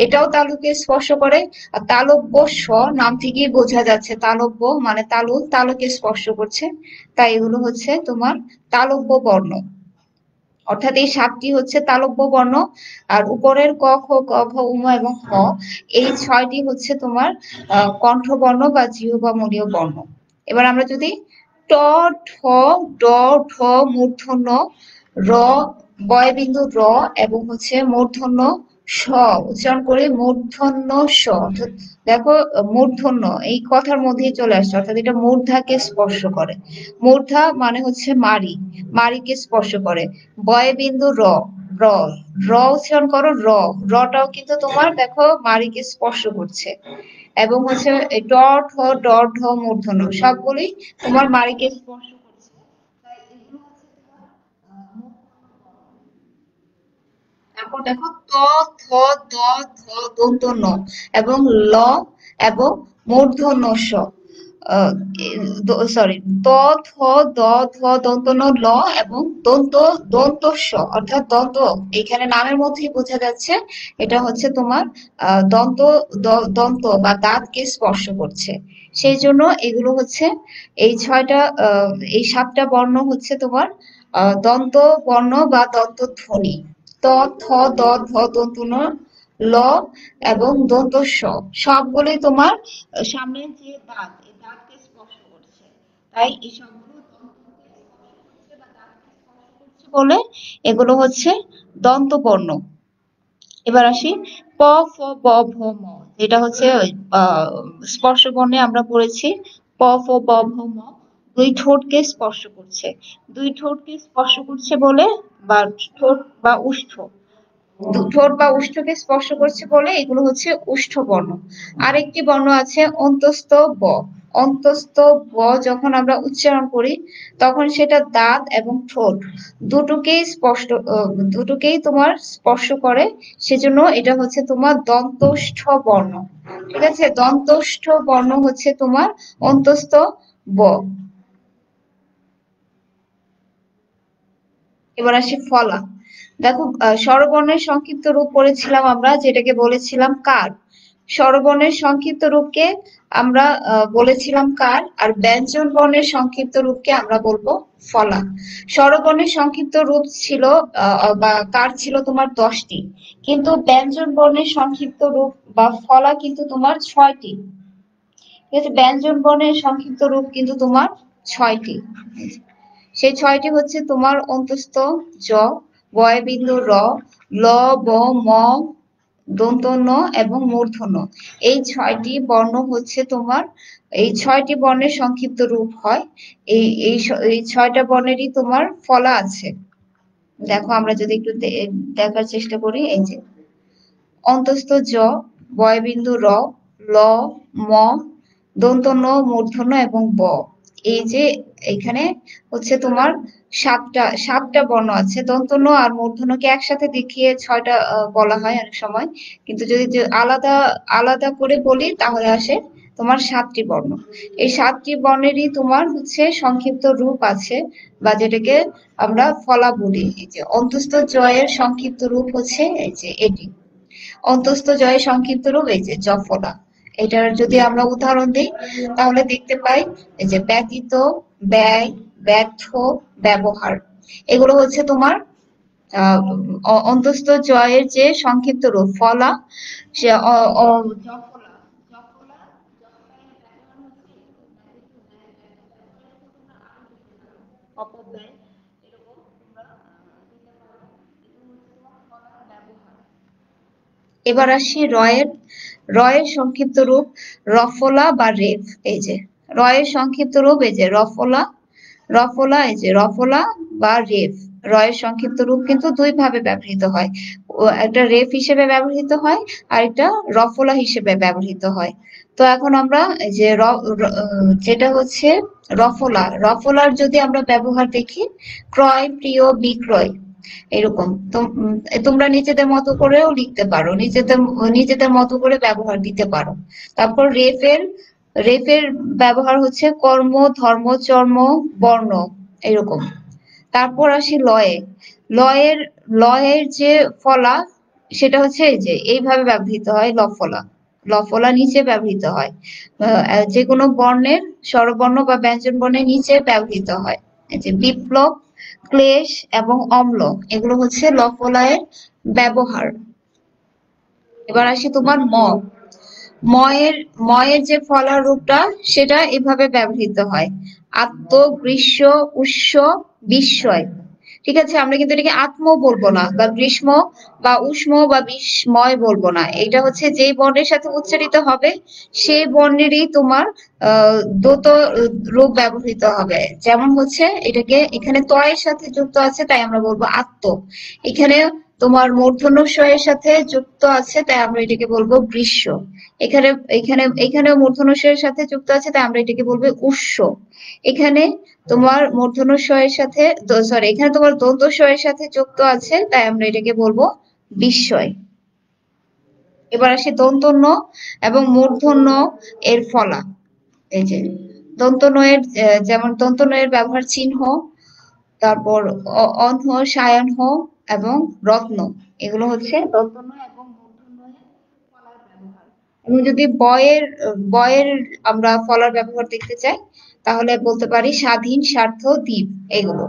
এটাও তালুকে স্পর্শ করে। আর তালব্য স নাম থেকেই বোঝা যাচ্ছে তালব্য মানে তালু, তালুকে স্পর্শ করছে, তাই এগুলো হচ্ছে তোমার তালব্য বর্ণ। অর্থাৎ এই 7টি হচ্ছে তালব্য বর্ণ, আর উপরের ক, খ, গ, ঘ, উম এবং হ এই 6টি হচ্ছে তোমার কণ্ঠবর্ণ বা জিহ্বামূলীয় বর্ণ। এবার আমরা যদি ট, ঠ, ড, ঢ, মূর্ধন্য র, বয়বিন্দু র এবং হচ্ছে মূর্ধন্য স উচ্চারণ করে মূর্ধন্য স, অর্থাৎ দেখো মূর্ধন্য এই কথার মধ্যেই চলে আসছে, অর্থাৎ এটা মূর্ধাকে স্পর্শ করে। মূর্ধা মানে হচ্ছে মারি, মারিকে স্পর্শ করে। বয়বিন্দু র, র, র উচ্চারণ করো র, রটাও কিন্তু তোমার দেখো মারিকে স্পর্শ করছে। এবং হচ্ছে এই ড, ঠ, ড, ঢ মূর্ধন্য সবগুলি তোমার মারিকে স্পর্শ করছে, তাই এগুলো হচ্ছে তোমার তারপর দেখো ত, থ, দ, ধ দন্ত ন এবং ল এবং মূর্ধন্য স, সরি ত, থ, দ, ধ দন্ত ন ল এবং দন্ত, দন্ত স, অর্থাৎ দন্ত এখানে নামের মধ্যেই বোঝা যাচ্ছে এটা হচ্ছে তোমার দন্ত, দন্ত বা দাঁতকে স্পর্শ করছে, সেই জন্য এগুলো হচ্ছে এই 6টা এই 7টা বর্ণ হচ্ছে তোমার দন্ত বর্ণ বা দন্ত ধ্বনি। ত, থ, দ, ধ দন্ত ন, ল এবং দন্ত স সবগুলোই তোমার সামনের যে দাঁত এই দাঁতকে স্পর্শ করছে, তাই এই সবগুলো দন্তকে স্পর্শ করছে বা দাঁতকে স্পর্শ করছে বলে এগুলো হচ্ছে দন্ত বর্ণ। এবার আসি প, ফ, ব, ভ, ম, যেটা হচ্ছে আহ স্পর্শ বর্ণে আমরা পড়েছি। প, ফ, ব, ভ, ম দুই ঠোঁটকে স্পর্শ করছে, দুই ঠোঁটকে স্পর্শ করছে বলে বা ঠোঁট বা ওষ্ঠ, ঠোঁট বা ওষ্ঠকে স্পর্শ করছে বলে এগুলো হচ্ছে ওষ্ঠ বর্ণ। আরেকটি বর্ণ আছে অন্তস্থ ব, অন্তস্থ ব যখন আমরা উচ্চারণ করি তখন সেটা দাঁত এবং ঠোঁট দুটোকেই স্পষ্ট দুটোকেই তোমার স্পর্শ করে, সেজন্য এটা হচ্ছে তোমার দন্তস্থ বর্ণ। ঠিক আছে, দন্তস্থ বর্ণ হচ্ছে তোমার অন্তস্থ ব। এবার আসি ফলা। দেখো স্বরবর্ণের সংক্ষিপ্ত রূপ পড়েছিলাম আমরা, যেটাকে বলেছিলাম কার। স্বরবর্ণের সংক্ষিপ্ত রূপকে আমরা বলেছিলাম কার, আর ব্যঞ্জন বর্ণের সংক্ষিপ্ত রূপকে আমরা বলবো ফলা। স্বরবর্ণের সংক্ষিপ্ত রূপ ছিল বা কার ছিল তোমার 10টি, কিন্তু ব্যঞ্জন বর্ণের সংক্ষিপ্ত রূপ বা ফলা কিন্তু তোমার 6টি। ঠিক আছে, ব্যঞ্জন বর্ণের সংক্ষিপ্ত রূপ কিন্তু তোমার 6টি। সেই 6টি হচ্ছে তোমার অন্তস্থ জ, বয়বিন্দু র, ল, ব, ম, দন্ত ন এবং মূর্ধন্য, এই 6টি বর্ণ হচ্ছে তোমার, এই 6টি বর্ণের সংক্ষিপ্ত রূপ হয়। এই 6টা বর্ণেরই তোমার ফলা আছে। দেখো আমরা যদি একটু দেখার চেষ্টা করি, এই যে অন্তস্থ জ, বয়বিন্দু র, ল, ম, দন্ত ন, মূর্ধন্য এবং ব, এই যে এখানে হচ্ছে তোমার সাতটা বর্ণ আছে। দন্ত ন আর মূর্ধন্যকে একসাথে দেখিয়ে 6টা বলা হয় অনেক সময়, কিন্তু যদি আলাদা আলাদা করে বলি তাহলে আসে তোমার 7টি বর্ণ। এই 7টি বর্ণেরই তোমার হচ্ছে সংক্ষিপ্ত রূপ আছে, বা যেটাকে আমরা ফলা বলি। এই যে অন্তস্থ জয়ের সংক্ষিপ্ত রূপ হচ্ছে এই যে এটি, অন্তস্থ জয়ের সংক্ষিপ্ত রূপ এই যে জফলা। এটার যদি আমরা উদাহরণ দিই তাহলে দেখতে পাই এই যে ব্যতীত, ব্যয়, ব্যর্থ, ব্যবহার, এগুলো হচ্ছে তোমার অন্তস্থ জয়ের যে সংক্ষিপ্ত রূপ ফলা। সে জফলা, জফলা, এবার আসি রয়ের সংক্ষিপ্ত রূপ রফলা বা রেফ। এই যে রয়ের সংক্ষিপ্ত রূপ, এই যে রফলা, এই যে রফলা বা রেফ। রয়ের সংক্ষিপ্ত রূপ কিন্তু দুই ভাবে ব্যবহৃত হয়, একটা রেফ হিসেবে ব্যবহৃত হয় আর একটা রফলা হিসেবে ব্যবহৃত হয়। তো এখন আমরা এই যে যেটা হচ্ছে রফলার যদি আমরা ব্যবহার দেখি, ক্রয়, প্রিয়, বিক্রয়, এরকম। তো তোমরা নিজেদের মতো করেও লিখতে পারো, নিজেদের মতো করে ব্যবহার দিতে পারো। তারপর রেফের ব্যবহার হচ্ছে কর্ম, ধর্ম, চর্ম, বর্ণ, এরকম। তারপর আসি লয়ের লয়ের যে ফলা, সেটা হচ্ছে এই যে এইভাবে ব্যবহৃত হয়, লফলা নিচে ব্যবহৃত হয়, যে কোনো বর্ণের স্বরবর্ণ বা ব্যঞ্জন বর্ণের নিচে ব্যবহৃত হয়। এই যে বিপ্লব, ক্লেশ এবং অম্ল, এগুলো হচ্ছে লফলায়ের ব্যবহার। এবার আসি তোমার ময়ের ময়ের যে ফলার রূপটা, সেটা এভাবে ব্যবহৃত হয়, আত্ম, গ্রীষ্ম, উষ্ণ, বিস্ময়। ঠিক আছে, আমরা কিন্তু এটাকে আত্ম বলবো না, বা গ্রীষ্ম বা উষ্ম বা বিস্ময় বলবো না। এটা হচ্ছে যেই বর্ণের সাথে উচ্চারিত হবে সেই বর্ণেরই তোমার দ্বৈত রূপ ব্যবহৃত হবে। যেমন হচ্ছে এটাকে এখানে তয়ের সাথে যুক্ত আছে, তাই আমরা বলবো আত্ম। এখানে তোমার মূর্ধন্য ষ এর সাথে যুক্ত আছে, তাই আমরা এটাকে বলবো গ্রীষ্ম। এখানে এখানেও মূর্ধন্য ষ এর সাথে যুক্ত আছে, তাই আমরা এটাকে বলবো উষ্ণ। এখানে তোমার মূর্ধন্য ষ এর সাথে, সরি, এখানে তোমার দন্ত ষ এর সাথে যুক্ত আছে, তাই আমরা এটাকে বলবো বিস্ময়। এবার আসি দন্তন্য এবং মূর্ধন্য এর ফলা। এই যে দন্তন্য এর, যেমন দন্তন্য এর ব্যবহার চিহ্ন, তারপর অনহ, সায়াহ্ন এবং রত্ন, এগুলো হচ্ছে দন্তন্য এবং মূর্ধন্য এর ফলার ব্যবহার। এবং যদি বয়ের আমরা ফলার ব্যবহার দেখতে চাই, তাহলে বলতে পারি স্বাধীন, স্বার্থ, দ্বীপ, এগুলো।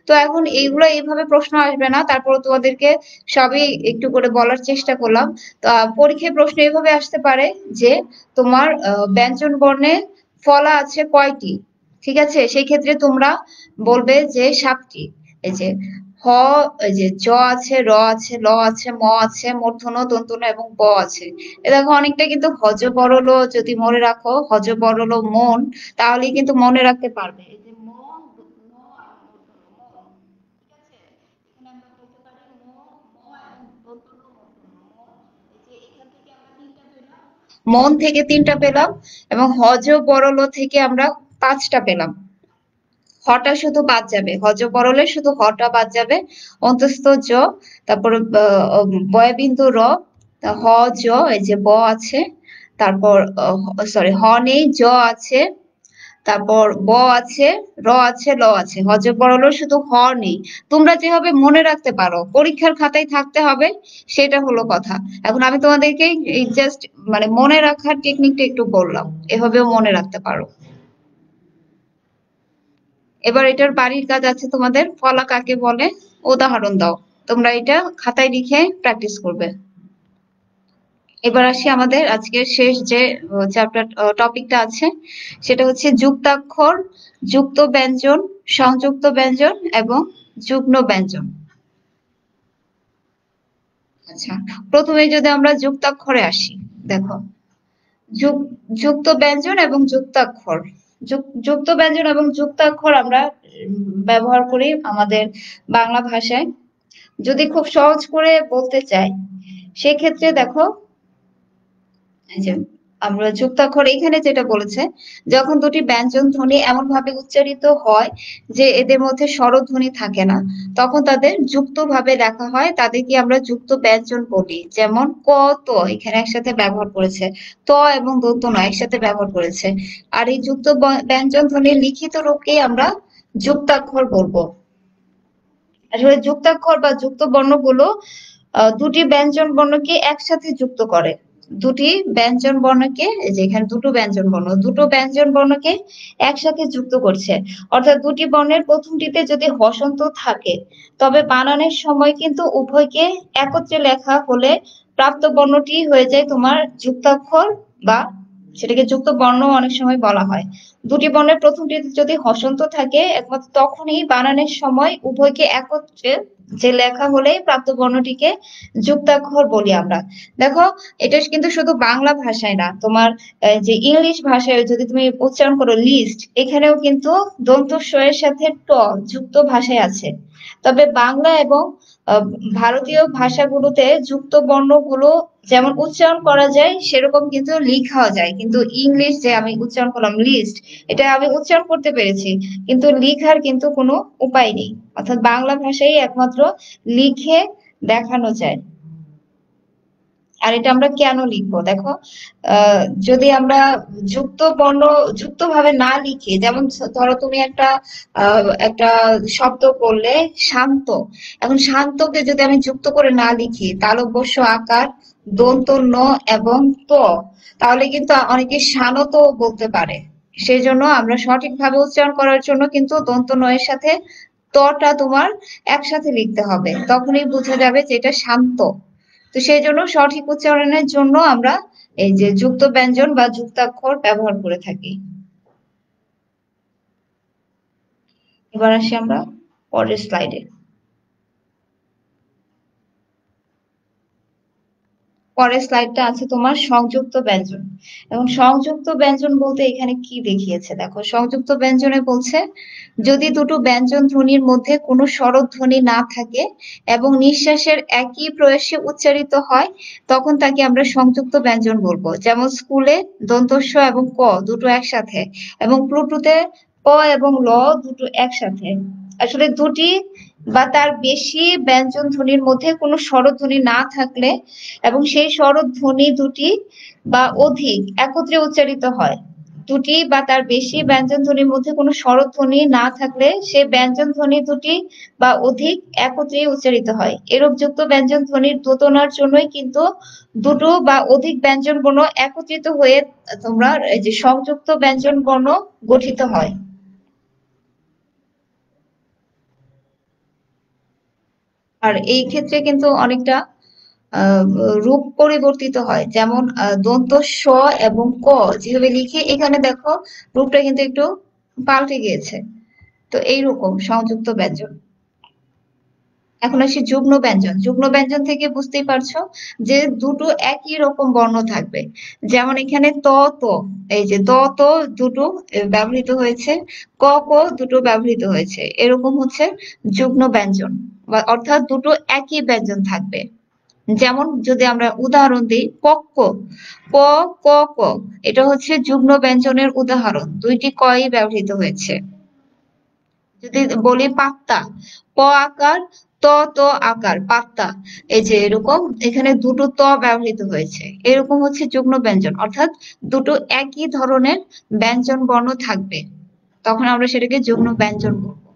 তো এখন এইগুলো এইভাবে প্রশ্ন আসবে না, তারপর তোমাদেরকে সবই একটু করে বলার চেষ্টা করলাম। তো পরীক্ষায় প্রশ্ন এভাবে আসতে পারে যে তোমার ব্যঞ্জন বর্ণে ফলা আছে কয়টি, ঠিক আছে, সেই ক্ষেত্রে তোমরা বলবে যে 7টি। এই যে হ, এই যে জ আছে, র আছে, ল আছে, ম আছে, মূর্ধন্য, দন্তন্য এবং ব আছে। এ দেখো অনেকটা কিন্তু হজ বরল, যদি মনে রাখো হজ বরল মন, তাহলেই কিন্তু মনে রাখতে পারবে। এই যে ম, ন আর মূর্ধন্য, মন, ঠিক আছে। এখানে আমরা বলতে পারি এবং দন্তন্য, মূর্ধন্য, মন। এই যে এখান থেকে আমরা তিনটা পেলাম, মন থেকে 3টা পেলাম, এবং হজ বরল থেকে আমরা 5টা পেলাম। হটা শুধু বাদ যাবে, হজ বরলে শুধু হটা বাদ যাবে, অন্তস্থ জ, তারপর বয়বিন্দু র, হ, জ, এই যে ব আছে, তারপর সরি হ নেই, জ আছে, তারপর ব আছে, র আছে, ল আছে, হজ বরল শুধু হ নেই। তোমরা যেভাবে মনে রাখতে পারো, পরীক্ষার খাতায় থাকতে হবে, সেটা হলো কথা। এখন আমি তোমাদেরকে জাস্ট মানে মনে রাখার টেকনিকটা একটু বললাম, এভাবেও মনে রাখতে পারো। এবার এটার বাড়ির কাজ আছে তোমাদের, ফলা কাকে বলে উদাহরণ দাও। তোমরা এটা খাতায় লিখে প্র্যাকটিস করবে। এবার আসি আমাদের আজকের শেষ যে চ্যাপ্টার টপিকটা আছে, সেটা হচ্ছে যুক্তাক্ষর, যুক্ত ব্যঞ্জন, সংযুক্ত ব্যঞ্জন এবং যুগ্ম ব্যঞ্জন। আচ্ছা, প্রথমে যদি আমরা যুক্তাক্ষরে আসি, দেখো যুক্ত ব্যঞ্জন এবং যুক্তাক্ষর, যুক্ত ব্যঞ্জন এবং যুক্তাক্ষর আমরা ব্যবহার করি আমাদের বাংলা ভাষায়। যদি খুব সহজ করে বলতে চাই, সেক্ষেত্রে দেখো এই যে আমরা যুক্তাক্ষর এখানে যেটা বলেছে, যখন দুটি ব্যঞ্জন ধ্বনি এমন ভাবে উচ্চারিত হয় যে এদের মধ্যে স্বরধ্বনি থাকে না, তখন তাদের যুক্ত ভাবে লেখা হয়, তাদেরকে আমরা যুক্ত ব্যঞ্জন বলি। যেমন ক, ত এখানে একসাথে ব্যবহার করেছে, ত এবং দন্ত ন একসাথে ব্যবহার করেছে। আর এই যুক্ত ব্যঞ্জন ধ্বনির লিখিত রূপকেই আমরা যুক্তাক্ষর বলবো। আসলে যুক্তাক্ষর বা যুক্ত বর্ণগুলো দুটি ব্যঞ্জন বর্ণকে একসাথে যুক্ত করে। দুটি ব্যঞ্জন বর্ণকে, যেখানে দুটো ব্যঞ্জন বর্ণকে একসাথে যুক্ত করছে। অর্থাৎ দুটি বর্ণের প্রথমটিতে যদি হসন্ত থাকে, তবে বানানের সময় কিন্তু উভয়কে একত্রে লেখা হলে প্রাপ্ত বর্ণটি হয়ে যায় তোমার যুক্তাক্ষর বা সেটাকে যুক্ত বর্ণ অনেক সময় বলা হয়। দুটি বর্ণের প্রথমটিতে যদি হসন্ত থাকে একমাত্র তখনই বানানের সময় উভয়কে একত্রে যে লেখা হলেই প্রাপ্ত বর্ণটিকে যুক্তাক্ষর বলি আমরা। দেখো, এটা কিন্তু শুধু বাংলা ভাষায় না, তোমার যে ইংলিশ ভাষায় যদি তুমি উচ্চারণ করো লিস্ট, এখানেও কিন্তু দন্ত স এর সাথে ট যুক্ত ভাষায় আছে। তবে বাংলা এবং আহ, ভারতীয় ভাষাগুলোতে যুক্ত বর্ণগুলো যেমন উচ্চারণ করা যায় সেরকম কিন্তু লেখাও যায়, কিন্তু ইংলিশ যে আমি উচ্চারণ করলাম লিস্ট, এটা আমি উচ্চারণ করতে পেরেছি কিন্তু লেখার কিন্তু কোনো উপায় নেই। অর্থাৎ বাংলা ভাষায় একমাত্র লিখে দেখানো যায়। আর এটা আমরা কেন লিখবো দেখো, যদি আমরা যুক্ত বর্ণ যুক্ত ভাবে না লিখি, যেমন ধরো তুমি একটা শব্দ করলে শান্ত, এখন শান্তকে যদি আমি যুক্ত করে না লিখি তালব্য আকার দন্ত ন এবং ত, তাহলে কিন্তু অনেকে শানত বলতে পারে। সেই জন্য আমরা সঠিকভাবে উচ্চারণ করার জন্য কিন্তু দন্ত ন এর সাথে তটা তোমার একসাথে লিখতে হবে, তখনই বোঝা যাবে যে এটা শান্ত। তো সেই জন্য সঠিক উচ্চারণের জন্য আমরা এই যে যুক্ত ব্যঞ্জন বা যুক্তাক্ষর ব্যবহার করে থাকি। এবার আসি আমরা পরের স্লাইডে। পরের স্লাইডটা আছে তোমার সংযুক্ত ব্যঞ্জন। এবং সংযুক্ত ব্যঞ্জন বলতে এখানে কি দেখিয়েছে দেখো, সংযুক্ত ব্যঞ্জনে বলছে যদি দুটো ব্যঞ্জন ধ্বনির মধ্যে কোনো স্বরধ্বনি না থাকে এবং নিঃশ্বাসের একই প্রয়াসে উচ্চারিত হয় তখন তাকে আমরা সংযুক্ত ব্যঞ্জন বলবো। যেমন স্কুলে দন্ত স এবং ক দুটো একসাথে, এবং প্লুটোতে ক এবং ল দুটো একসাথে। আসলে দুটি বা তার বেশি ব্যঞ্জন ধ্বনির মধ্যে কোনো স্বরধ্বনি না থাকলে এবং সেই স্বরধ্বনি দুটি বা অধিক একত্রে উচ্চারিত হয়, দুটি বা তার বেশি ব্যঞ্জন ধ্বনির মধ্যে কোনো স্বরধ্বনি না থাকলে সে ব্যঞ্জন ধ্বনি দুটি বা অধিক একত্রে উচ্চারিত হয়। এরূপ যুক্ত ব্যঞ্জন ধ্বনির দোতনার জন্যই কিন্তু দুটো বা অধিক ব্যঞ্জন বর্ণ একত্রিত হয়ে তোমরা এই যে সংযুক্ত ব্যঞ্জন বর্ণ গঠিত হয়। আর এই ক্ষেত্রে কিন্তু অনেকটা আহ, রূপ পরিবর্তিত হয়, যেমন দন্ত স এবং ক যেভাবে লিখে এখানে দেখো রূপটা কিন্তু একটু পাল্টে গিয়েছে। তো এইরকম সংযুক্ত ব্যঞ্জন। এখন আসি যুগ্ম ব্যঞ্জন। যুগ্ম ব্যঞ্জন থেকে বুঝতেই পারছো যে দুটো একই রকম বর্ণ থাকবে। যেমন এখানে ত ত, এই যে ত ত দুটো ব্যবহৃত হয়েছে, ক ক দুটো ব্যবহৃত হয়েছে, এরকম হচ্ছে যুগ্ম ব্যঞ্জন, বা অর্থাৎ দুটো একই ব্যঞ্জন থাকবে। যেমন যদি আমরা উদাহরণ দিই, পক্ক, প ক ক, এটা হচ্ছে যুগ্ম ব্যঞ্জনের উদাহরণ, দুইটি কই ব্যবহৃত হয়েছে। যদি বলি পাত্তা, প আকার ত ত আকার পাত্তা, এই যে এরকম এখানে দুটো ত ব্যবহৃত হয়েছে, এরকম হচ্ছে যুগ্ম ব্যঞ্জন, অর্থাৎ দুটো একই ধরনের ব্যঞ্জন বর্ণ থাকবে, তখন আমরা সেটাকে যুগ্ম ব্যঞ্জন বলবো।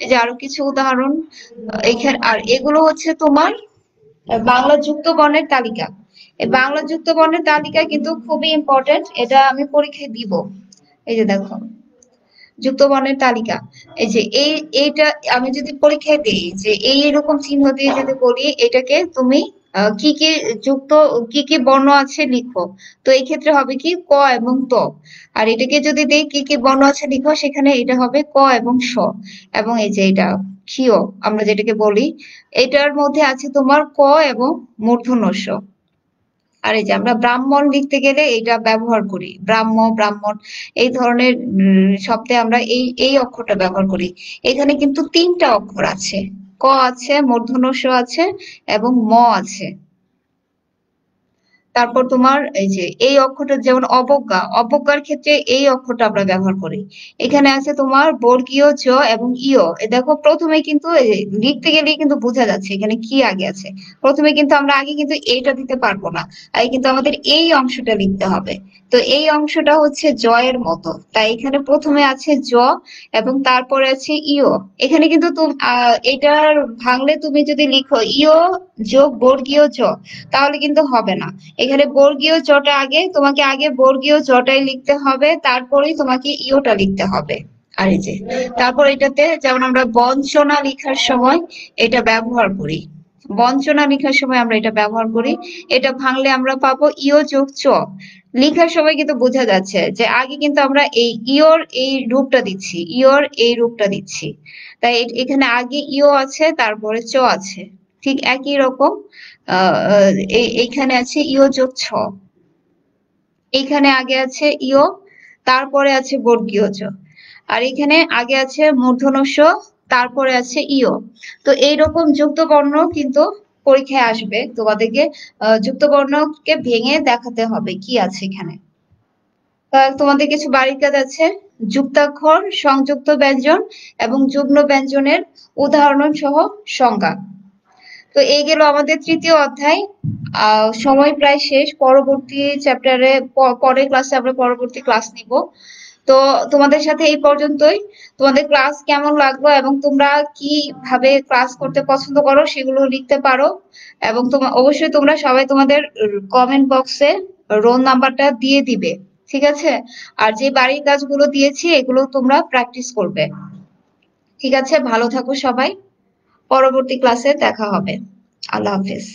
এই যে আরো কিছু উদাহরণ এখানে, আর এগুলো হচ্ছে তোমার বাংলা যুক্ত বর্ণের তালিকা। এই বাংলা যুক্ত বর্ণের তালিকা কিন্তু খুবই ইম্পর্টেন্ট, এটা আমি পরীক্ষায় দিব। এই যে দেখো যুক্ত বর্ণের তালিকা, এই যে এইটা আমি যদি পরীক্ষায় দিই যে এই এরকম চিহ্ন দিয়ে যদি বলি এটাকে তুমি কি কি যুক্ত কি কি বর্ণ আছে লিখো, তো এই ক্ষেত্রে হবে কি ক এবং ত। আর এটাকে যদি দেই কি কি বর্ণ আছে লিখো, সেখানে এটা হবে ক এবং স। এবং এই যে এটা ক্ষীয় আমরা যেটাকে বলি, এটার মধ্যে আছে তোমার ক এবং মূর্ধন্য ষ। আর এই যে আমরা ব্রাহ্মণ লিখতে গেলে এটা ব্যবহার করি, ব্রাহ্মণ এই ধরনের শব্দে আমরা এই এই অক্ষরটা ব্যবহার করি। এখানে কিন্তু তিনটা অক্ষর আছে, ক আছে, মূর্ধন্য ষ আছে এবং ম আছে। তারপর তোমার এই যে এই অক্ষরটা যেমন অবজ্ঞা, অবজ্ঞার ক্ষেত্রে এই অক্ষরটা আমরা ব্যবহার করি। এখানে আছে তোমার বর্গীয় জ এবং ইয়, এ দেখো প্রথমে কিন্তু লিখতে গেলেই কিন্তু বোঝা যাচ্ছে এখানে কি আগে আছে। প্রথমে কিন্তু আমরা আগে কিন্তু এইটা দিতে পারবো না, আগে কিন্তু আমাদের এই অংশটা লিখতে হবে। তো এই অংশটা হচ্ছে জ এর মতো, তাই এখানে প্রথমে আছে জ এবং তারপরে আছে ইয়। এখানে কিন্তু এটার ভাঙলে তুমি যদি লিখো ইয় যোগ বর্গীয় জ, তাহলে কিন্তু হবে না। এখানে বর্গীয় জটা আগে, তোমাকে আগে বর্গীয় জটাই লিখতে হবে, তারপরেই তোমাকে ইওটা লিখতে হবে। আর এই যে তারপর এটাতে যেমন আমরা বঞ্চনা লেখার সময় এটা ব্যবহার করি, বঞ্চনা লেখার সময় আমরা এটা ব্যবহার করি। এটা ভাঙলে আমরা পাবো ইয় যোগ চ। লেখার সময় কিন্তু বোঝা যাচ্ছে যে আগে কিন্তু আমরা এই ইয়র এই রূপটা দিচ্ছি, ইয়র এই রূপটা দিচ্ছি। তাই এখানে আগে ইয় আছে, তারপরে চ আছে। ঠিক একই রকম এইখানে আছে ইয় যোগ ছ। এইখানে আগে আছে ইয়, তারপরে আছে বর্গীয় জ। আর এখানে আগে আছে মূর্ধন্য ষ, তারপরে আছে ইয়। তো এইরকম যুক্ত বর্ণ কিন্তু পরীক্ষায় আসবে, তোমাদেরকে যুক্ত বর্ণকে ভেঙে দেখাতে হবে কি আছে এখানে। তোমাদের কিছু বাড়ির কাজ আছে, যুক্তাক্ষর, সংযুক্ত ব্যঞ্জন এবং যুগ্ম ব্যঞ্জনের উদাহরণ সহ সংজ্ঞা। তো এই গেল আমাদের তৃতীয় অধ্যায়। সময় প্রায় শেষ, পরবর্তী চ্যাপ্টারে পরের ক্লাসে আমরা পরবর্তী ক্লাস নিব। তো তোমাদের সাথে এই পর্যন্তই। তোমাদের ক্লাস কেমন লাগলো এবং তোমরা কিভাবে ক্লাস করতে পছন্দ করো সেগুলো লিখতে পারো। এবং অবশ্যই তোমরা সবাই তোমাদের কমেন্ট বক্সে রোল নাম্বারটা দিয়ে দিবে, ঠিক আছে? আর যে বাড়ির কাজগুলো দিয়েছি এগুলো তোমরা প্র্যাকটিস করবে, ঠিক আছে? ভালো থাকো সবাই, পরবর্তী ক্লাসে দেখা হবে। আল্লাহ হাফেজ।